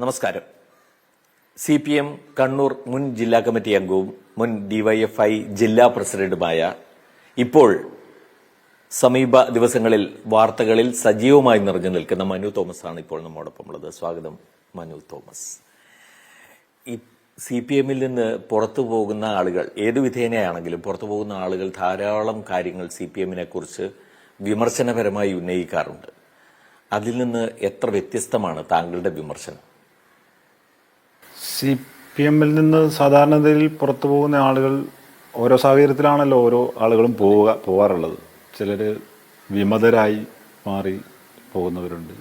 നമസ്കാരം. CPM കണ്ണൂർ മുൻ ജില്ലാ കമ്മിറ്റി അംഗവും മുൻ DYFI ജില്ലാ പ്രസിഡന്റുമായ ഇപ്പോൾ സമീപ ദിവസങ്ങളിൽ വാർത്തകളിൽ സജീവമായി നിറഞ്ഞു നിൽക്കുന്ന മനു തോമസ് ആണ് ഇപ്പോൾ നമ്മോടൊപ്പം ഉള്ളത്. സ്വാഗതം മനു തോമസ്. ഈ CPMൽ നിന്ന് പുറത്തു പോകുന്ന ആളുകൾ, ഏതു വിധേനയാണെങ്കിലും പുറത്തു പോകുന്ന ആളുകൾ ധാരാളം കാര്യങ്ങൾ CPMനെ കുറിച്ച് വിമർശനപരമായി ഉന്നയിക്കാറുണ്ട്. അതിൽ നിന്ന് എത്ര വ്യത്യസ്തമാണ് താങ്കളുടെ വിമർശനം? CPMൽ നിന്ന് സാധാരണതയിൽ പുറത്തു പോകുന്ന ആളുകൾ ഓരോ സാഹചര്യത്തിലാണല്ലോ ഓരോ ആളുകളും പോകാറുള്ളത്. ചിലർ വിമതരായി മാറി പോകുന്നവരുണ്ട്,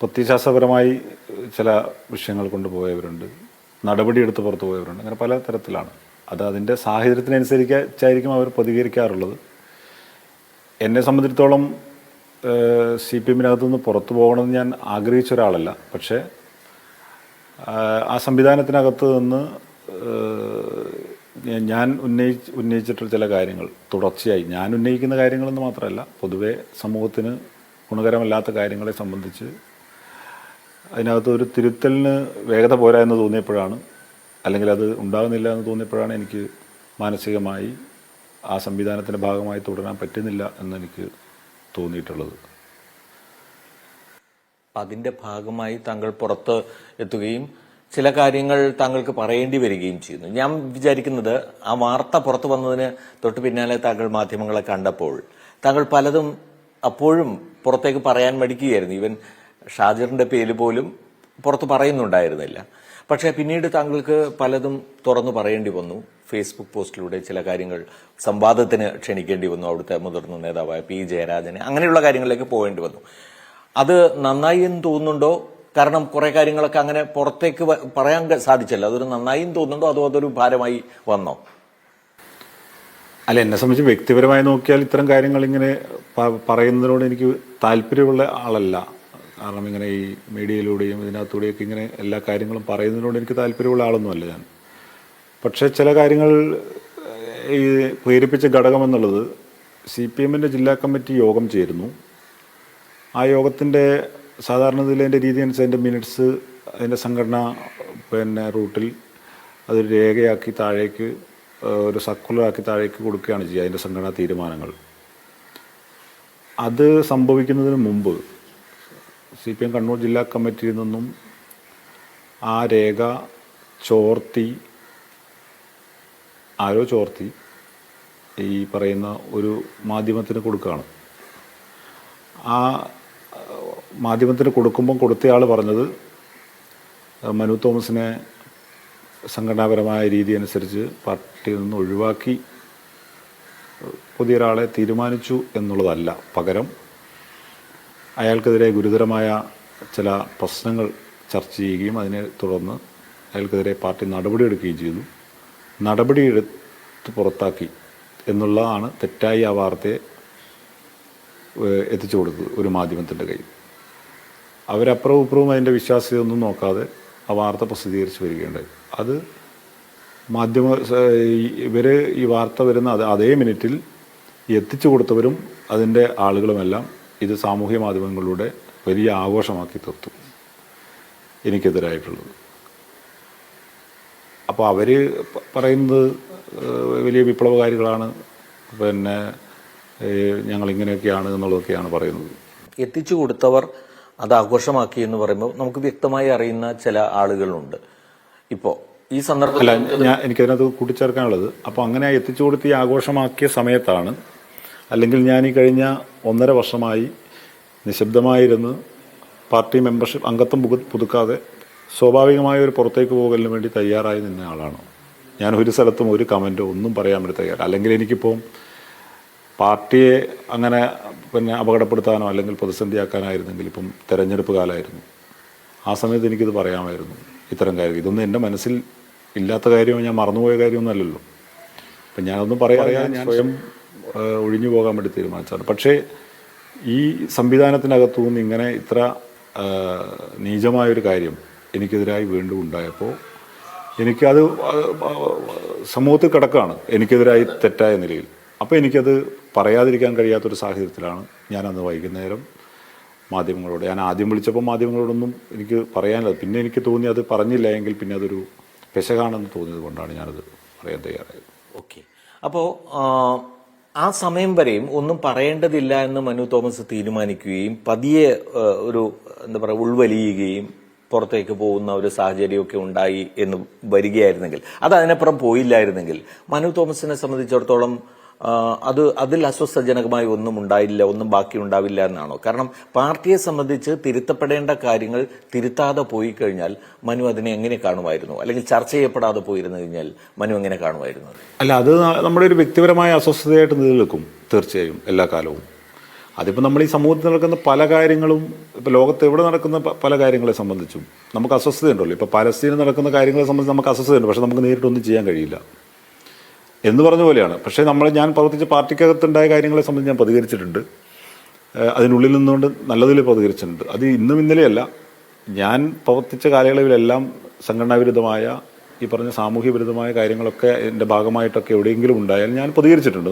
പ്രത്യയശാസ്ത്രപരമായി ചില വിഷയങ്ങൾ കൊണ്ടുപോയവരുണ്ട്, നടപടിയെടുത്ത് പുറത്തു പോയവരുണ്ട്. അങ്ങനെ പല തരത്തിലാണ്. അത് അതിൻ്റെ സാഹചര്യത്തിനനുസരിച്ചായിരിക്കും അവർ പ്രതികരിക്കാറുള്ളത്. എന്നെ സംബന്ധിച്ചിടത്തോളം CPMനകത്തുനിന്ന് പുറത്തു പോകണമെന്ന് ഞാൻ ആഗ്രഹിച്ച ഒരാളല്ല. പക്ഷേ ആ സംവിധാനത്തിനകത്ത് നിന്ന് ഞാൻ ഉന്നയിച്ചിട്ടുള്ള ചില കാര്യങ്ങൾ തുടർച്ചയായി ഞാൻ ഉന്നയിക്കുന്ന കാര്യങ്ങളെന്ന് മാത്രമല്ല, പൊതുവെ സമൂഹത്തിന് ഗുണകരമല്ലാത്ത കാര്യങ്ങളെ സംബന്ധിച്ച് അതിനകത്ത് ഒരു തിരുത്തലിന് വേഗത പോരാ എന്ന് തോന്നിയപ്പോഴാണ്, അല്ലെങ്കിൽ അത് ഉണ്ടാകുന്നില്ല എന്ന് തോന്നിയപ്പോഴാണ് എനിക്ക് മാനസികമായി ആ സംവിധാനത്തിൻ്റെ ഭാഗമായി തുടരാൻ പറ്റുന്നില്ല എന്നെനിക്ക് തോന്നിയിട്ടുള്ളത്. അതിന്റെ ഭാഗമായി താങ്കൾ പുറത്ത് എത്തുകയും ചില കാര്യങ്ങൾ താങ്കൾക്ക് പറയേണ്ടി വരികയും ചെയ്യുന്നു. ഞാൻ വിചാരിക്കുന്നത് ആ വാർത്ത പുറത്തു വന്നതിന് തൊട്ട് പിന്നാലെ താങ്കൾ മാധ്യമങ്ങളെ കണ്ടപ്പോൾ താങ്കൾ പലതും അപ്പോഴും പുറത്തേക്ക് പറയാൻ മടിക്കുകയായിരുന്നു. ഈവൻ ഷാജിറിന്റെ പേര് പോലും പുറത്ത് പറയുന്നുണ്ടായിരുന്നില്ല. പക്ഷേ പിന്നീട് താങ്കൾക്ക് പലതും തുറന്നു പറയേണ്ടി വന്നു. ഫേസ്ബുക്ക് പോസ്റ്റിലൂടെ ചില കാര്യങ്ങൾ സംവാദത്തിന് ക്ഷണിക്കേണ്ടി വന്നു. അവിടുത്തെ മുതിർന്ന നേതാവായ P. ജയരാജനെ, അങ്ങനെയുള്ള കാര്യങ്ങളിലേക്ക് പോകേണ്ടി വന്നു. അത് നന്നായി എന്ന് തോന്നുന്നുണ്ടോ? കാരണം കുറെ കാര്യങ്ങളൊക്കെ അങ്ങനെ പുറത്തേക്ക് പറയാൻ സാധിച്ചല്ലോ. അതൊരു നന്നായി എന്ന് തോന്നുന്നുണ്ടോ, അതോ അതൊരു ഭാരമായി വന്നോ? അല്ല, എന്നെ സംബന്ധിച്ച് വ്യക്തിപരമായി നോക്കിയാൽ ഇത്തരം കാര്യങ്ങൾ ഇങ്ങനെ പറയുന്നതിനോട് എനിക്ക് താല്പര്യമുള്ള ആളല്ല. കാരണം ഇങ്ങനെ ഈ മീഡിയയിലൂടെയും ഇതിനകത്തൂടെയൊക്കെ ഇങ്ങനെ എല്ലാ കാര്യങ്ങളും പറയുന്നതിനോട് എനിക്ക് താല്പര്യമുള്ള ആളൊന്നുമല്ല ഞാൻ. പക്ഷേ ചില കാര്യങ്ങൾ ഈ പ്രേരിപ്പിച്ച ഘടകമെന്നുള്ളത്, CPMന്റെ ജില്ലാ കമ്മിറ്റി യോഗം ചേരുന്നു. ആ യോഗത്തിൻ്റെ സാധാരണത്തിൽ അതിൻ്റെ രീതി അനുസരിച്ച് അതിൻ്റെ മിനിറ്റ്സ് അതിൻ്റെ സംഘടന റൂട്ടിൽ അതൊരു രേഖയാക്കി താഴേക്ക് ഒരു സർക്കുലറാക്കി താഴേക്ക് കൊടുക്കുകയാണ് ചെയ്യുക, അതിൻ്റെ സംഘടനാ തീരുമാനങ്ങൾ. അത് സംഭവിക്കുന്നതിന് മുമ്പ് CPM കണ്ണൂർ ജില്ലാ കമ്മിറ്റിയിൽ നിന്നും ആ രേഖ ആരോ ചോർത്തി ഈ പറയുന്ന ഒരു മാധ്യമത്തിന് കൊടുക്കുകയാണ്. ആ മാധ്യമത്തിന് കൊടുക്കുമ്പം കൊടുത്തയാൾ പറഞ്ഞത് മനു തോമസിനെ സംഘടനാപരമായ രീതി അനുസരിച്ച് പാർട്ടിയിൽ നിന്ന് ഒഴിവാക്കി പുതിയൊരാളെ തീരുമാനിച്ചു എന്നുള്ളതല്ല. പകരം അയാൾക്കെതിരെ ഗുരുതരമായ ചില പ്രശ്നങ്ങൾ ചർച്ച ചെയ്യുകയും അതിനെ തുടർന്ന് അയാൾക്കെതിരെ പാർട്ടി നടപടിയെടുക്കുകയും ചെയ്തു. നടപടിയെടുത്ത് പുറത്താക്കി എന്നുള്ളതാണ് തെറ്റായി ആ വാർത്തയെ എത്തിച്ചു കൊടുത്തത് ഒരു മാധ്യമത്തിൻ്റെ കയ്യിൽ. അവരപ്പുറവും ഇപ്പുറവും അതിൻ്റെ വിശ്വാസ്യതയൊന്നും നോക്കാതെ ആ വാർത്ത പ്രസിദ്ധീകരിച്ച് വരികയുണ്ടായി. അത് ഇവർ ഈ വാർത്ത വരുന്ന അതേ മിനിറ്റിൽ എത്തിച്ചു കൊടുത്തവരും അതിൻ്റെ ആളുകളുമെല്ലാം ഇത് സാമൂഹ്യ മാധ്യമങ്ങളിലൂടെ വലിയ ആഘോഷമാക്കി തീർത്തു എനിക്കെതിരായിട്ടുള്ളത്. അപ്പോൾ അവർ പറയുന്നത് വലിയ വിപ്ലവകാരികളാണ്, ഞങ്ങളിങ്ങനെയൊക്കെയാണ് എന്നുള്ളതൊക്കെയാണ് പറയുന്നത്. എത്തിച്ചു കൊടുത്തവർ അത് ആഘോഷമാക്കി എന്ന് പറയുമ്പോൾ നമുക്ക് വ്യക്തമായി അറിയുന്ന ചില ആളുകളുണ്ട്. ഇപ്പോൾ ഈ സന്ദർഭത്തിൽ എനിക്കതിനകത്ത് കൂട്ടിച്ചേർക്കാനുള്ളത്, അപ്പോൾ അങ്ങനെ എത്തിച്ചു കൊടുത്ത് ഈ ആഘോഷമാക്കിയ സമയത്താണ്, അല്ലെങ്കിൽ ഞാൻ ഈ കഴിഞ്ഞ 1.5 വർഷമായി നിശബ്ദമായിരുന്ന് പാർട്ടി മെമ്പർഷിപ്പ് അംഗത്വം പുതുക്കാതെ സ്വാഭാവികമായ ഒരു പുറത്തേക്ക് പോകലിന് വേണ്ടി തയ്യാറായി നിന്ന ആളാണ് ഞാൻ. ഒരു സ്ഥലത്തും ഒരു കമൻറ്റോ ഒന്നും പറയാൻ വേണ്ടി തയ്യാറ്. അല്ലെങ്കിൽ എനിക്കിപ്പോൾ പാർട്ടിയെ അങ്ങനെ അപകടപ്പെടുത്താനോ അല്ലെങ്കിൽ പ്രതിസന്ധിയാക്കാനായിരുന്നെങ്കിൽ ഇപ്പം തെരഞ്ഞെടുപ്പ് കാലമായിരുന്നു, ആ സമയത്ത് എനിക്കിത് പറയാമായിരുന്നു. ഇത്തരം കാര്യം ഇതൊന്നും എൻ്റെ മനസ്സിൽ ഇല്ലാത്ത കാര്യമോ ഞാൻ മറന്നുപോയ കാര്യമൊന്നുമല്ലല്ലോ. അപ്പം ഞാനൊന്നും പറയാൻ ഞാൻ സ്വയം ഒഴിഞ്ഞു പോകാൻ വേണ്ടി തീരുമാനിച്ചതാണ്. പക്ഷേ ഈ സംവിധാനത്തിനകത്തു നിന്ന് ഇങ്ങനെ ഇത്ര നീചമായൊരു കാര്യം എനിക്കെതിരായി വീണ്ടും ഉണ്ടായപ്പോൾ എനിക്കത് സമൂഹത്തിൽ കിടക്കുകയാണ്, എനിക്കെതിരായി തെറ്റായ നിലയിൽ. അപ്പോൾ എനിക്കത് പറയാതിരിക്കാൻ കഴിയാത്തൊരു സാഹചര്യത്തിലാണ് ഞാനന്ന് വൈകുന്നേരം മാധ്യമങ്ങളോട്. ഞാൻ ആദ്യം വിളിച്ചപ്പോൾ മാധ്യമങ്ങളോടൊന്നും എനിക്ക് പറയാനില്ല. പിന്നെ എനിക്ക് തോന്നി അത് പറഞ്ഞില്ല എങ്കിൽ പിന്നെ അതൊരു പെശകാണെന്ന് തോന്നിയത് കൊണ്ടാണ് ഞാനത് പറയാൻ തയ്യാറായത്. ഓക്കെ. അപ്പോൾ ആ സമയം വരെയും ഒന്നും പറയേണ്ടതില്ല എന്ന് മനു തോമസ് തീരുമാനിക്കുകയും പതിയെ ഒരു എന്താ പറയുക ഉൾവലിയുകയും പുറത്തേക്ക് പോകുന്ന ഒരു സാഹചര്യമൊക്കെ ഉണ്ടായി എന്ന് വരികയായിരുന്നെങ്കിൽ, അത് അതിനപ്പുറം പോയില്ലായിരുന്നെങ്കിൽ മനു തോമസിനെ സംബന്ധിച്ചിടത്തോളം അതിൽ അസ്വസ്ഥജനകമായി ഒന്നും ഉണ്ടായില്ല, ഒന്നും ബാക്കി ഉണ്ടാവില്ല എന്നാണോ? കാരണം പാർട്ടിയെ സംബന്ധിച്ച് തിരുത്തപ്പെടേണ്ട കാര്യങ്ങൾ തിരുത്താതെ പോയി കഴിഞ്ഞാൽ മനു അതിനെ എങ്ങനെ കാണുമായിരുന്നു? അല്ലെങ്കിൽ ചർച്ച ചെയ്യപ്പെടാതെ പോയിരുന്നു കഴിഞ്ഞാൽ മനു എങ്ങനെ കാണുമായിരുന്നു? അല്ല, അത് നമ്മുടെ ഒരു വ്യക്തിപരമായ അസ്വസ്ഥതയായിട്ട് നിലനിൽക്കും തീർച്ചയായും എല്ലാ കാലവും. അതിപ്പോൾ നമ്മൾ ഈ സമൂഹത്തിൽ നടക്കുന്ന പല കാര്യങ്ങളും, ഇപ്പോൾ ലോകത്ത് എവിടെ നടക്കുന്ന പല കാര്യങ്ങളെ സംബന്ധിച്ചും നമുക്ക് അസ്വസ്ഥതയുണ്ടല്ലോ. ഇപ്പോൾ പലസ്തീനിൽ നടക്കുന്ന കാര്യങ്ങളെ സംബന്ധിച്ച് നമുക്ക് അസ്വസ്ഥതയുണ്ട്, പക്ഷെ നമുക്ക് നേരിട്ടൊന്നും ചെയ്യാൻ കഴിയില്ല എന്ന് പറഞ്ഞ പോലെയാണ്. പക്ഷേ ഞാൻ പ്രവർത്തിച്ച പാർട്ടിക്കകത്തുണ്ടായ കാര്യങ്ങളെ സംബന്ധിച്ച് ഞാൻ പ്രതികരിച്ചിട്ടുണ്ട്. അതിനുള്ളിൽ നിന്നുകൊണ്ട് നല്ലതിൽ പ്രതികരിച്ചിട്ടുണ്ട്. അത് ഇന്നും ഇന്നലെയല്ല, ഞാൻ പ്രവർത്തിച്ച കാലയളവിലെല്ലാം സംഘടനാ വിരുദ്ധമായ ഈ പറഞ്ഞ സാമൂഹ്യ വിരുദ്ധമായ കാര്യങ്ങളൊക്കെ എൻ്റെ ഭാഗമായിട്ടൊക്കെ എവിടെയെങ്കിലും ഉണ്ടായാൽ ഞാൻ പ്രതികരിച്ചിട്ടുണ്ട്.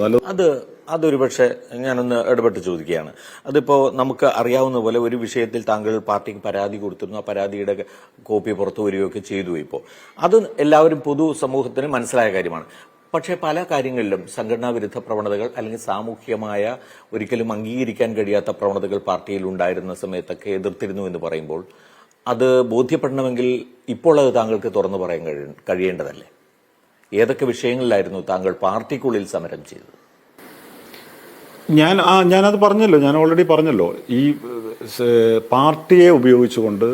അതൊരു പക്ഷേ ഞാനൊന്ന് ഇടപെട്ട് ചോദിക്കുകയാണ്. അതിപ്പോൾ നമുക്ക് അറിയാവുന്ന പോലെ ഒരു വിഷയത്തിൽ താങ്കൾ പാർട്ടിക്ക് പരാതി കൊടുത്തിരുന്നു, ആ പരാതിയുടെ കോപ്പി പുറത്തു വരികയൊക്കെ ചെയ്തു. ഇപ്പോൾ അത് എല്ലാവരും പൊതു സമൂഹത്തിന് മനസ്സിലായ കാര്യമാണ്. പക്ഷേ പല കാര്യങ്ങളിലും സംഘടനാ വിരുദ്ധ പ്രവണതകൾ അല്ലെങ്കിൽ സാമൂഹ്യമായ ഒരിക്കലും അംഗീകരിക്കാൻ കഴിയാത്ത പ്രവണതകൾ പാർട്ടിയിൽ ഉണ്ടായിരുന്ന സമയത്തൊക്കെ എതിർത്തിരുന്നു എന്ന് പറയുമ്പോൾ അത് ബോധ്യപ്പെടണമെങ്കിൽ ഇപ്പോൾ അത് താങ്കൾക്ക് തുറന്നു പറയാൻ കഴിയേണ്ടതല്ലേ? ഏതൊക്കെ വിഷയങ്ങളിലായിരുന്നു താങ്കൾ പാർട്ടിക്കുള്ളിൽ സമരം ചെയ്തത്? ഞാനത് പറഞ്ഞല്ലോ, ഞാൻ ഓൾറെഡി പറഞ്ഞല്ലോ. ഈ പാർട്ടിയെ ഉപയോഗിച്ചുകൊണ്ട്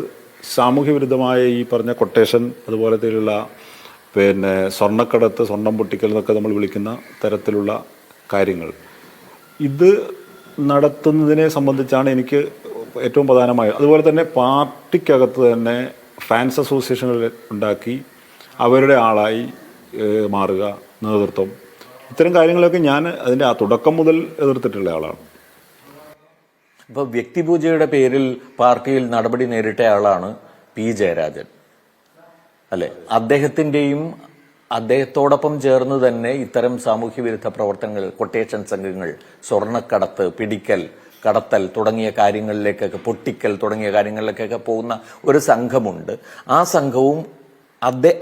സാമൂഹ്യ വിരുദ്ധമായ ഈ പറഞ്ഞ കൊട്ടേഷൻ, അതുപോലത്തെയുള്ള പിന്നെ സ്വർണ്ണക്കടത്ത്, സ്വർണം പൊട്ടിക്കൽ എന്നൊക്കെ നമ്മൾ വിളിക്കുന്ന തരത്തിലുള്ള കാര്യങ്ങൾ, ഇത് നടത്തുന്നതിനെ സംബന്ധിച്ചാണ് എനിക്ക് ഏറ്റവും പ്രധാനമായത്. അതുപോലെ തന്നെ പാർട്ടിക്കകത്ത് തന്നെ ഫാൻസ് അസോസിയേഷനുകൾ ഉണ്ടാക്കി അവരുടെ ആളായി മാറുക, നേതൃത്വം, ഇത്തരം കാര്യങ്ങളൊക്കെ ഞാൻ അതിൻ്റെ ആ തുടക്കം മുതൽ എതിർത്തിട്ടുള്ള ആളാണ്. ഇപ്പോൾ വ്യക്തിപൂജയുടെ പേരിൽ പാർട്ടിയിൽ നടപടി നേരിട്ട ആളാണ് പി ജയരാജൻ, അല്ലെ? അദ്ദേഹത്തോടൊപ്പം ചേർന്ന് തന്നെ ഇത്തരം സാമൂഹ്യ വിരുദ്ധ പ്രവർത്തനങ്ങൾ, കൊട്ടേഷൻ സംഘങ്ങൾ, സ്വർണ്ണക്കടത്ത്, പിടിക്കൽ, കടത്തൽ തുടങ്ങിയ കാര്യങ്ങളിലേക്കൊക്കെ, പൊട്ടിക്കൽ തുടങ്ങിയ കാര്യങ്ങളിലേക്കൊക്കെ പോകുന്ന ഒരു സംഘമുണ്ട്. ആ സംഘവും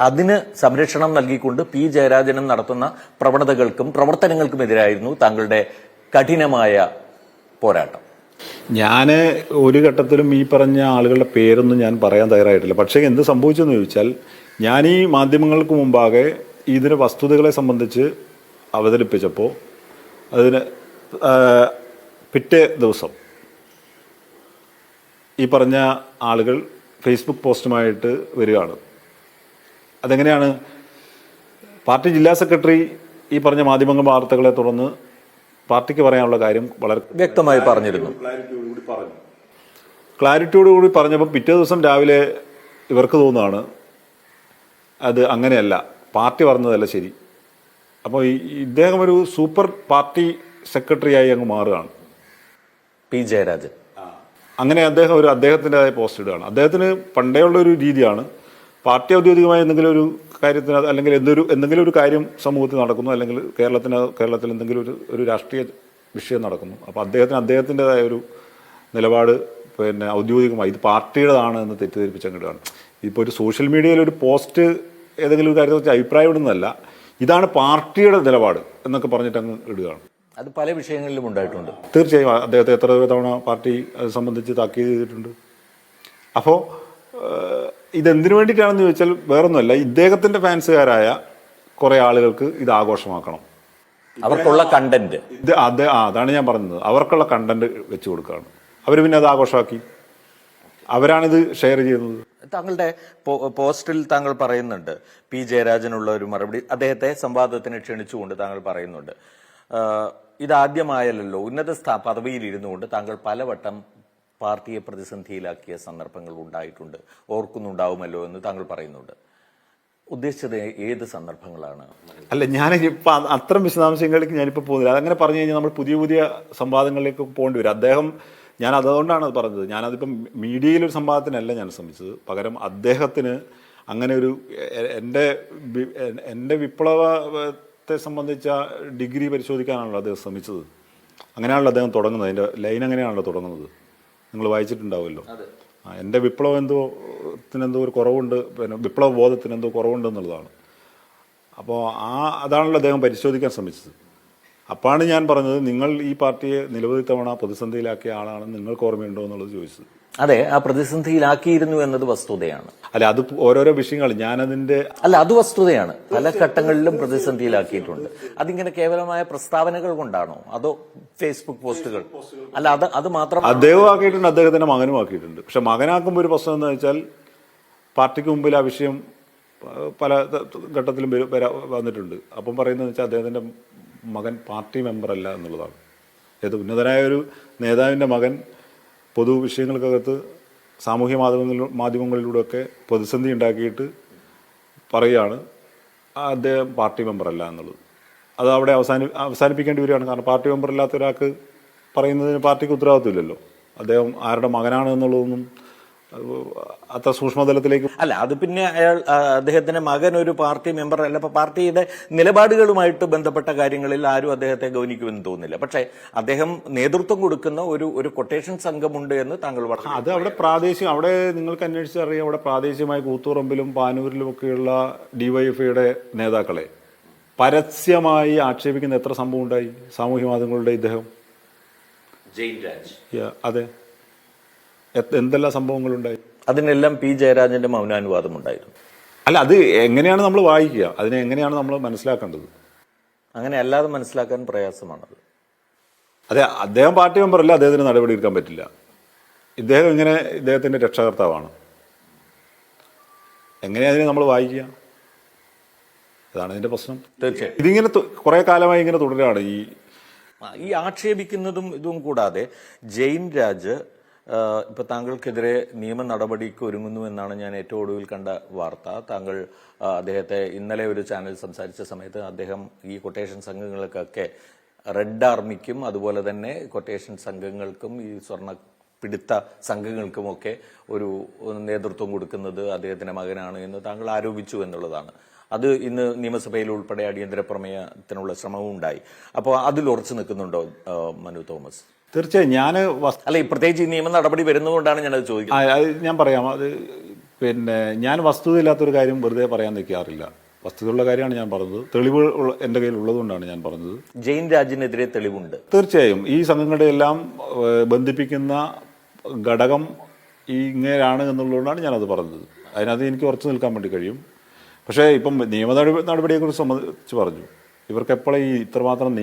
അതിന് സംരക്ഷണം നൽകിക്കൊണ്ട് പി ജയരാജനും നടത്തുന്ന പ്രവണതകൾക്കും പ്രവർത്തനങ്ങൾക്കുമെതിരായിരുന്നു താങ്കളുടെ കഠിനമായ പോരാട്ടം. ഞാൻ ഒരു ഘട്ടത്തിലും ഈ പറഞ്ഞ ആളുകളുടെ പേരൊന്നും ഞാൻ പറയാൻ തയ്യാറായിട്ടില്ല. പക്ഷേ എന്ത് സംഭവിച്ചെന്ന് ചോദിച്ചാൽ, ഞാൻ ഈ മാധ്യമങ്ങൾക്ക് മുമ്പാകെ ഇതിന് വസ്തുതകളെ സംബന്ധിച്ച് അവതരിപ്പിച്ചപ്പോൾ അതിന് പിറ്റേ ദിവസം ഈ പറഞ്ഞ ആളുകൾ ഫേസ്ബുക്ക് പോസ്റ്റുമായിട്ട് വരികയാണ്. അതെങ്ങനെയാണ്? പാർട്ടി ജില്ലാ സെക്രട്ടറി ഈ പറഞ്ഞ മാധ്യമങ്ങൾ വാർത്തകളെ തുടർന്ന് പാർട്ടിക്ക് പറയാനുള്ള കാര്യം വളരെ വ്യക്തമായി പറഞ്ഞിരുന്നു. ക്ലാരിറ്റിയോടുകൂടി പറഞ്ഞപ്പോൾ പിറ്റേ ദിവസം രാവിലെ ഇവർക്ക് തോന്നുകയാണ് അത് അങ്ങനെയല്ല, പാർട്ടി പറഞ്ഞതല്ല ശരി. അപ്പോൾ ഇദ്ദേഹം ഒരു സൂപ്പർ പാർട്ടി സെക്രട്ടറിയായി അങ്ങ് മാറുകയാണ് പി ജയരാജൻ. അങ്ങനെ അദ്ദേഹം അദ്ദേഹത്തിൻ്റെതായ പോസ്റ്റ് ഇടുകയാണ്. അദ്ദേഹത്തിന് പണ്ടേ ഉള്ളൊരു രീതിയാണ്, പാർട്ടി ഔദ്യോഗികമായ എന്തെങ്കിലും ഒരു കാര്യത്തിന് അല്ലെങ്കിൽ എന്തെങ്കിലും ഒരു കാര്യം സമൂഹത്തിൽ നടക്കുന്നു, അല്ലെങ്കിൽ കേരളത്തിൽ എന്തെങ്കിലും ഒരു രാഷ്ട്രീയ വിഷയം നടക്കുന്നു, അപ്പോൾ അദ്ദേഹത്തിൻ്റെതായ ഒരു നിലപാട് പിന്നെ ഔദ്യോഗികമായി ഇത് പാർട്ടിയുടേതാണ് എന്ന് തെറ്റിദ്ധരിപ്പിച്ചങ്ങിടുകയാണ്. ഇപ്പോൾ ഒരു സോഷ്യൽ മീഡിയയിൽ ഒരു പോസ്റ്റ് ഏതെങ്കിലും ഒരു കാര്യത്തെ വെച്ച് അഭിപ്രായം ഇടുന്നതല്ല, ഇതാണ് പാർട്ടിയുടെ നിലപാട് എന്നൊക്കെ പറഞ്ഞിട്ട് അങ്ങ് ഇടുകയാണ്. അത് പല വിഷയങ്ങളിലും ഉണ്ടായിട്ടുണ്ട്. തീർച്ചയായും അദ്ദേഹത്തെ എത്ര തവണ പാർട്ടി അത് സംബന്ധിച്ച് താക്കീത് ചെയ്തിട്ടുണ്ട്. അപ്പോൾ ഇതെന്തിനു വേണ്ടിയിട്ടാണെന്ന് ചോദിച്ചാൽ വേറൊന്നുമല്ല, ഇദ്ദേഹത്തിൻ്റെ ഫാൻസുകാരായ കുറേ ആളുകൾക്ക് ഇത് ആഘോഷമാക്കണം, അവർക്കുള്ള കണ്ടന്റ് അതാണ് ഞാൻ പറഞ്ഞത്, അവർക്കുള്ള കണ്ടന്റ് വെച്ച് കൊടുക്കുകയാണ്. അവർ പിന്നെ അത് ആഘോഷമാക്കി, അവരാണിത് ഷെയർ ചെയ്യുന്നത്. താങ്കളുടെ പോസ്റ്റിൽ താങ്കൾ പറയുന്നുണ്ട്, പി ജയരാജനുള്ള ഒരു മറുപടി, അദ്ദേഹത്തെ സംവാദത്തിന് ക്ഷണിച്ചുകൊണ്ട് താങ്കൾ പറയുന്നുണ്ട്, ഇതാദ്യമായല്ലോ ഉന്നത പദവിയിൽ ഇരുന്നുകൊണ്ട് താങ്കൾ പലവട്ടം പാർട്ടിയെ പ്രതിസന്ധിയിലാക്കിയ സന്ദർഭങ്ങൾ ഉണ്ടായിട്ടുണ്ട്, ഓർക്കുന്നുണ്ടാവുമല്ലോ എന്ന് താങ്കൾ പറയുന്നുണ്ട്. ഉദ്ദേശിച്ചത് ഏത് സന്ദർഭങ്ങളാണ്? അല്ല, ഞാനിപ്പോൾ അത്തരം വിശദാംശങ്ങളിലേക്ക് ഞാനിപ്പോൾ പോകുന്നില്ല. അതങ്ങനെ പറഞ്ഞു കഴിഞ്ഞാൽ നമ്മൾ പുതിയ പുതിയ സംവാദങ്ങളിലേക്ക് പോകേണ്ടി വരും. ഞാൻ അതുകൊണ്ടാണ് അത് പറഞ്ഞത്. ഞാനതിപ്പം മീഡിയയിലൊരു സംവാദത്തിനല്ല ഞാൻ ശ്രമിച്ചത്, പകരം അദ്ദേഹത്തിന് അങ്ങനെ ഒരു എൻ്റെ വിപ്ലവത്തെ സംബന്ധിച്ച ഡിഗ്രി പരിശോധിക്കാനാണല്ലോ അദ്ദേഹം ശ്രമിച്ചത്. അങ്ങനെയാണല്ലോ അദ്ദേഹം തുടങ്ങുന്നത്, അതിൻ്റെ ലൈൻ അങ്ങനെയാണല്ലോ തുടങ്ങുന്നത്. നിങ്ങൾ വായിച്ചിട്ടുണ്ടാവുമല്ലോ. എൻ്റെ വിപ്ലവ എന്തോ ഒരു കുറവുണ്ട്, പിന്നെ വിപ്ലവ ബോധത്തിന് എന്തോ കുറവുണ്ട് എന്നുള്ളതാണ്. അപ്പോൾ അതാണല്ലോ അദ്ദേഹം പരിശോധിക്കാൻ ശ്രമിച്ചത്. അപ്പോഴാണ് ഞാൻ പറഞ്ഞത്, നിങ്ങൾ ഈ പാർട്ടിയെ നിരവധി തവണ പ്രതിസന്ധിയിലാക്കിയ ആളാണെന്ന് നിങ്ങൾക്ക് ഓർമ്മയുണ്ടോ എന്നുള്ളത് ചോദിച്ചത്. അതെ, ആ പ്രതിസന്ധിയിലാക്കിയിരുന്നു എന്നത് വസ്തുതയാണ്. അല്ല, അത് ഓരോരോ വിഷയങ്ങൾ ഞാനതിന്റെ അത് വസ്തുതയാണ്. പല ഘട്ടങ്ങളിലും പ്രതിസന്ധിയിലാക്കിയിട്ടുണ്ട്. അതിങ്ങനെ കേവലമായ പ്രസ്താവനകൾ കൊണ്ടാണോ, അതോ ഫേസ്ബുക്ക് പോസ്റ്റുകൾ? അല്ല, അത് മാത്രം അദ്ദേഹം ആക്കിയിട്ടുണ്ട്, അദ്ദേഹത്തിന്റെ മകനും ആക്കിയിട്ടുണ്ട്. പക്ഷെ മകനാക്കുമ്പോൾ ഒരു പ്രശ്നം എന്ന് വെച്ചാൽ, പാർട്ടിക്ക് മുമ്പിൽ ആ വിഷയം പല ഘട്ടത്തിലും വന്നിട്ടുണ്ട്. അപ്പം പറയുന്നത് വെച്ചാൽ അദ്ദേഹത്തിന്റെ മകൻ പാർട്ടി മെമ്പർ അല്ല എന്നുള്ളതാണ്. ഏത് ഉന്നതനായ ഒരു നേതാവിന്റെ മകൻ പൊതു വിഷയങ്ങൾക്കകത്ത് സാമൂഹ്യ മാധ്യമങ്ങളിലൂടെയൊക്കെ പ്രതിസന്ധി ഉണ്ടാക്കിയിട്ട് പറയുകയാണ് അദ്ദേഹം പാർട്ടി മെമ്പറല്ല എന്നുള്ളത്. അത് അവിടെ അവസാനിപ്പിക്കേണ്ടി വരികയാണ്. കാരണം പാർട്ടി മെമ്പർ അല്ലാത്ത ഒരാൾക്ക് പറയുന്നതിന് പാർട്ടിക്ക് ഉത്തരവാദിത്വമില്ലല്ലോ. അദ്ദേഹം ആരുടെ മകനാണ് എന്നുള്ളതൊന്നും അത്ര സൂക്ഷ്മതലത്തിലേക്ക് അല്ല. അത് പിന്നെ അദ്ദേഹത്തിന്റെ മകൻ ഒരു പാർട്ടി മെമ്പർ അല്ല. അപ്പൊ പാർട്ടിയുടെ നിലപാടുകളുമായിട്ട് ബന്ധപ്പെട്ട കാര്യങ്ങളിൽ ആരും അദ്ദേഹത്തെ ഗൗനിക്കുമെന്ന് തോന്നുന്നില്ല. പക്ഷേ അദ്ദേഹം നേതൃത്വം കൊടുക്കുന്ന ഒരു കൊട്ടേഷൻ സംഘമുണ്ട് എന്ന് താങ്കൾ പറഞ്ഞു. അത് അവിടെ അവിടെ നിങ്ങൾക്ക് അന്വേഷിച്ചറിയാം. അവിടെ പ്രാദേശികമായി കൂത്തുപറമ്പിലും പാനൂരിലും ഒക്കെയുള്ള ഡിവൈഎഫ്ഐയുടെ നേതാക്കളെ പരസ്യമായി ആക്ഷേപിക്കുന്ന എത്ര സംഭവം ഉണ്ടായി സാമൂഹ്യ മാധ്യമങ്ങളുടെ ഇദ്ദേഹം. ജെയിൻ രാജ്. അതെ, എന്തെല്ലാം സംഭവങ്ങളുണ്ടായി. അതിനെല്ലാം പി ജയരാജന്റെ മൗനാനുവാദം ഉണ്ടായിരുന്നു. അല്ല, അത് എങ്ങനെയാണ് നമ്മൾ വായിക്കുക, അതിനെ എങ്ങനെയാണ് നമ്മൾ മനസ്സിലാക്കേണ്ടത്? അങ്ങനെ അല്ലാതെ മനസ്സിലാക്കാൻ പ്രയാസമാണത്. അതെ, അദ്ദേഹം പാർട്ടി മെമ്പറല്ല, അദ്ദേഹത്തിന് നടപടി എടുക്കാൻ പറ്റില്ല. ഇദ്ദേഹത്തിന്റെ രക്ഷകർത്താവാണ്. എങ്ങനെയാ അതിനെ നമ്മൾ വായിക്കുക? അതാണ് ഇതിന്റെ പ്രശ്നം. തീർച്ചയായും ഇതിങ്ങനെ കുറെ കാലമായി ഇങ്ങനെ തുടരുകയാണ്. ഈ ആക്ഷേപിക്കുന്നതും ഇതും കൂടാതെ ജെയിൻ രാജ് ഇപ്പൊ താങ്കൾക്കെതിരെ നിയമ നടപടിക്ക് ഒരുങ്ങുന്നു എന്നാണ് ഞാൻ ഏറ്റവും ഒടുവിൽ കണ്ട വാർത്ത. താങ്കൾ അദ്ദേഹത്തെ ഇന്നലെ ഒരു ചാനൽ സംസാരിച്ച സമയത്ത് അദ്ദേഹം ഈ കൊട്ടേഷൻ സംഘങ്ങൾക്കൊക്കെ റെഡ് ആർമിക്കും അതുപോലെ തന്നെ കൊട്ടേഷൻ സംഘങ്ങൾക്കും ഈ സ്വർണ്ണ പിടുത്ത സംഘങ്ങൾക്കുമൊക്കെ ഒരു നേതൃത്വം കൊടുക്കുന്നത് അദ്ദേഹത്തിന്റെ മകനാണ് എന്ന് താങ്കൾ ആരോപിച്ചു എന്നുള്ളതാണ്. അത് ഇന്ന് നിയമസഭയിൽ ഉൾപ്പെടെ അടിയന്തര പ്രമേയത്തിനുള്ള ശ്രമവും ഉണ്ടായി. അപ്പോൾ അതിൽ ഉറച്ചു നിൽക്കുന്നുണ്ടോ മനു തോമസ്? തീർച്ചയായും. അല്ല, പ്രത്യേകിച്ച് ഈ നിയമ നടപടി വരുന്നതുകൊണ്ടാണ് ഞാനത് ചോദിക്കുന്നത്. ഞാൻ പറയാം. അത് പിന്നെ ഞാൻ വസ്തുതയില്ലാത്തൊരു കാര്യം വെറുതെ പറയാൻ നിൽക്കാറില്ല. വസ്തുതയുള്ള കാര്യമാണ് ഞാൻ പറഞ്ഞത്. തെളിവ് എന്റെ കയ്യിൽ ഉള്ളതുകൊണ്ടാണ് ഞാൻ പറഞ്ഞത്. ജെയിൻ രാജിനെതിരെ തെളിവുണ്ട്. തീർച്ചയായും ഈ സംഘങ്ങളുടെ എല്ലാം ബന്ധിപ്പിക്കുന്ന ഘടകം ഇങ്ങനെയാണ് എന്നുള്ളതുകൊണ്ടാണ് ഞാനത് പറഞ്ഞത്. അതിനകത്ത് എനിക്ക് ഉറച്ചു നിൽക്കാൻ വേണ്ടി കഴിയും. പക്ഷേ ഇപ്പം നിയമ നടപടിയെക്കുറിച്ച് സംബന്ധിച്ച് പറഞ്ഞു. ഇവർക്ക് എപ്പോഴും ഈ ഇത്രമാത്രം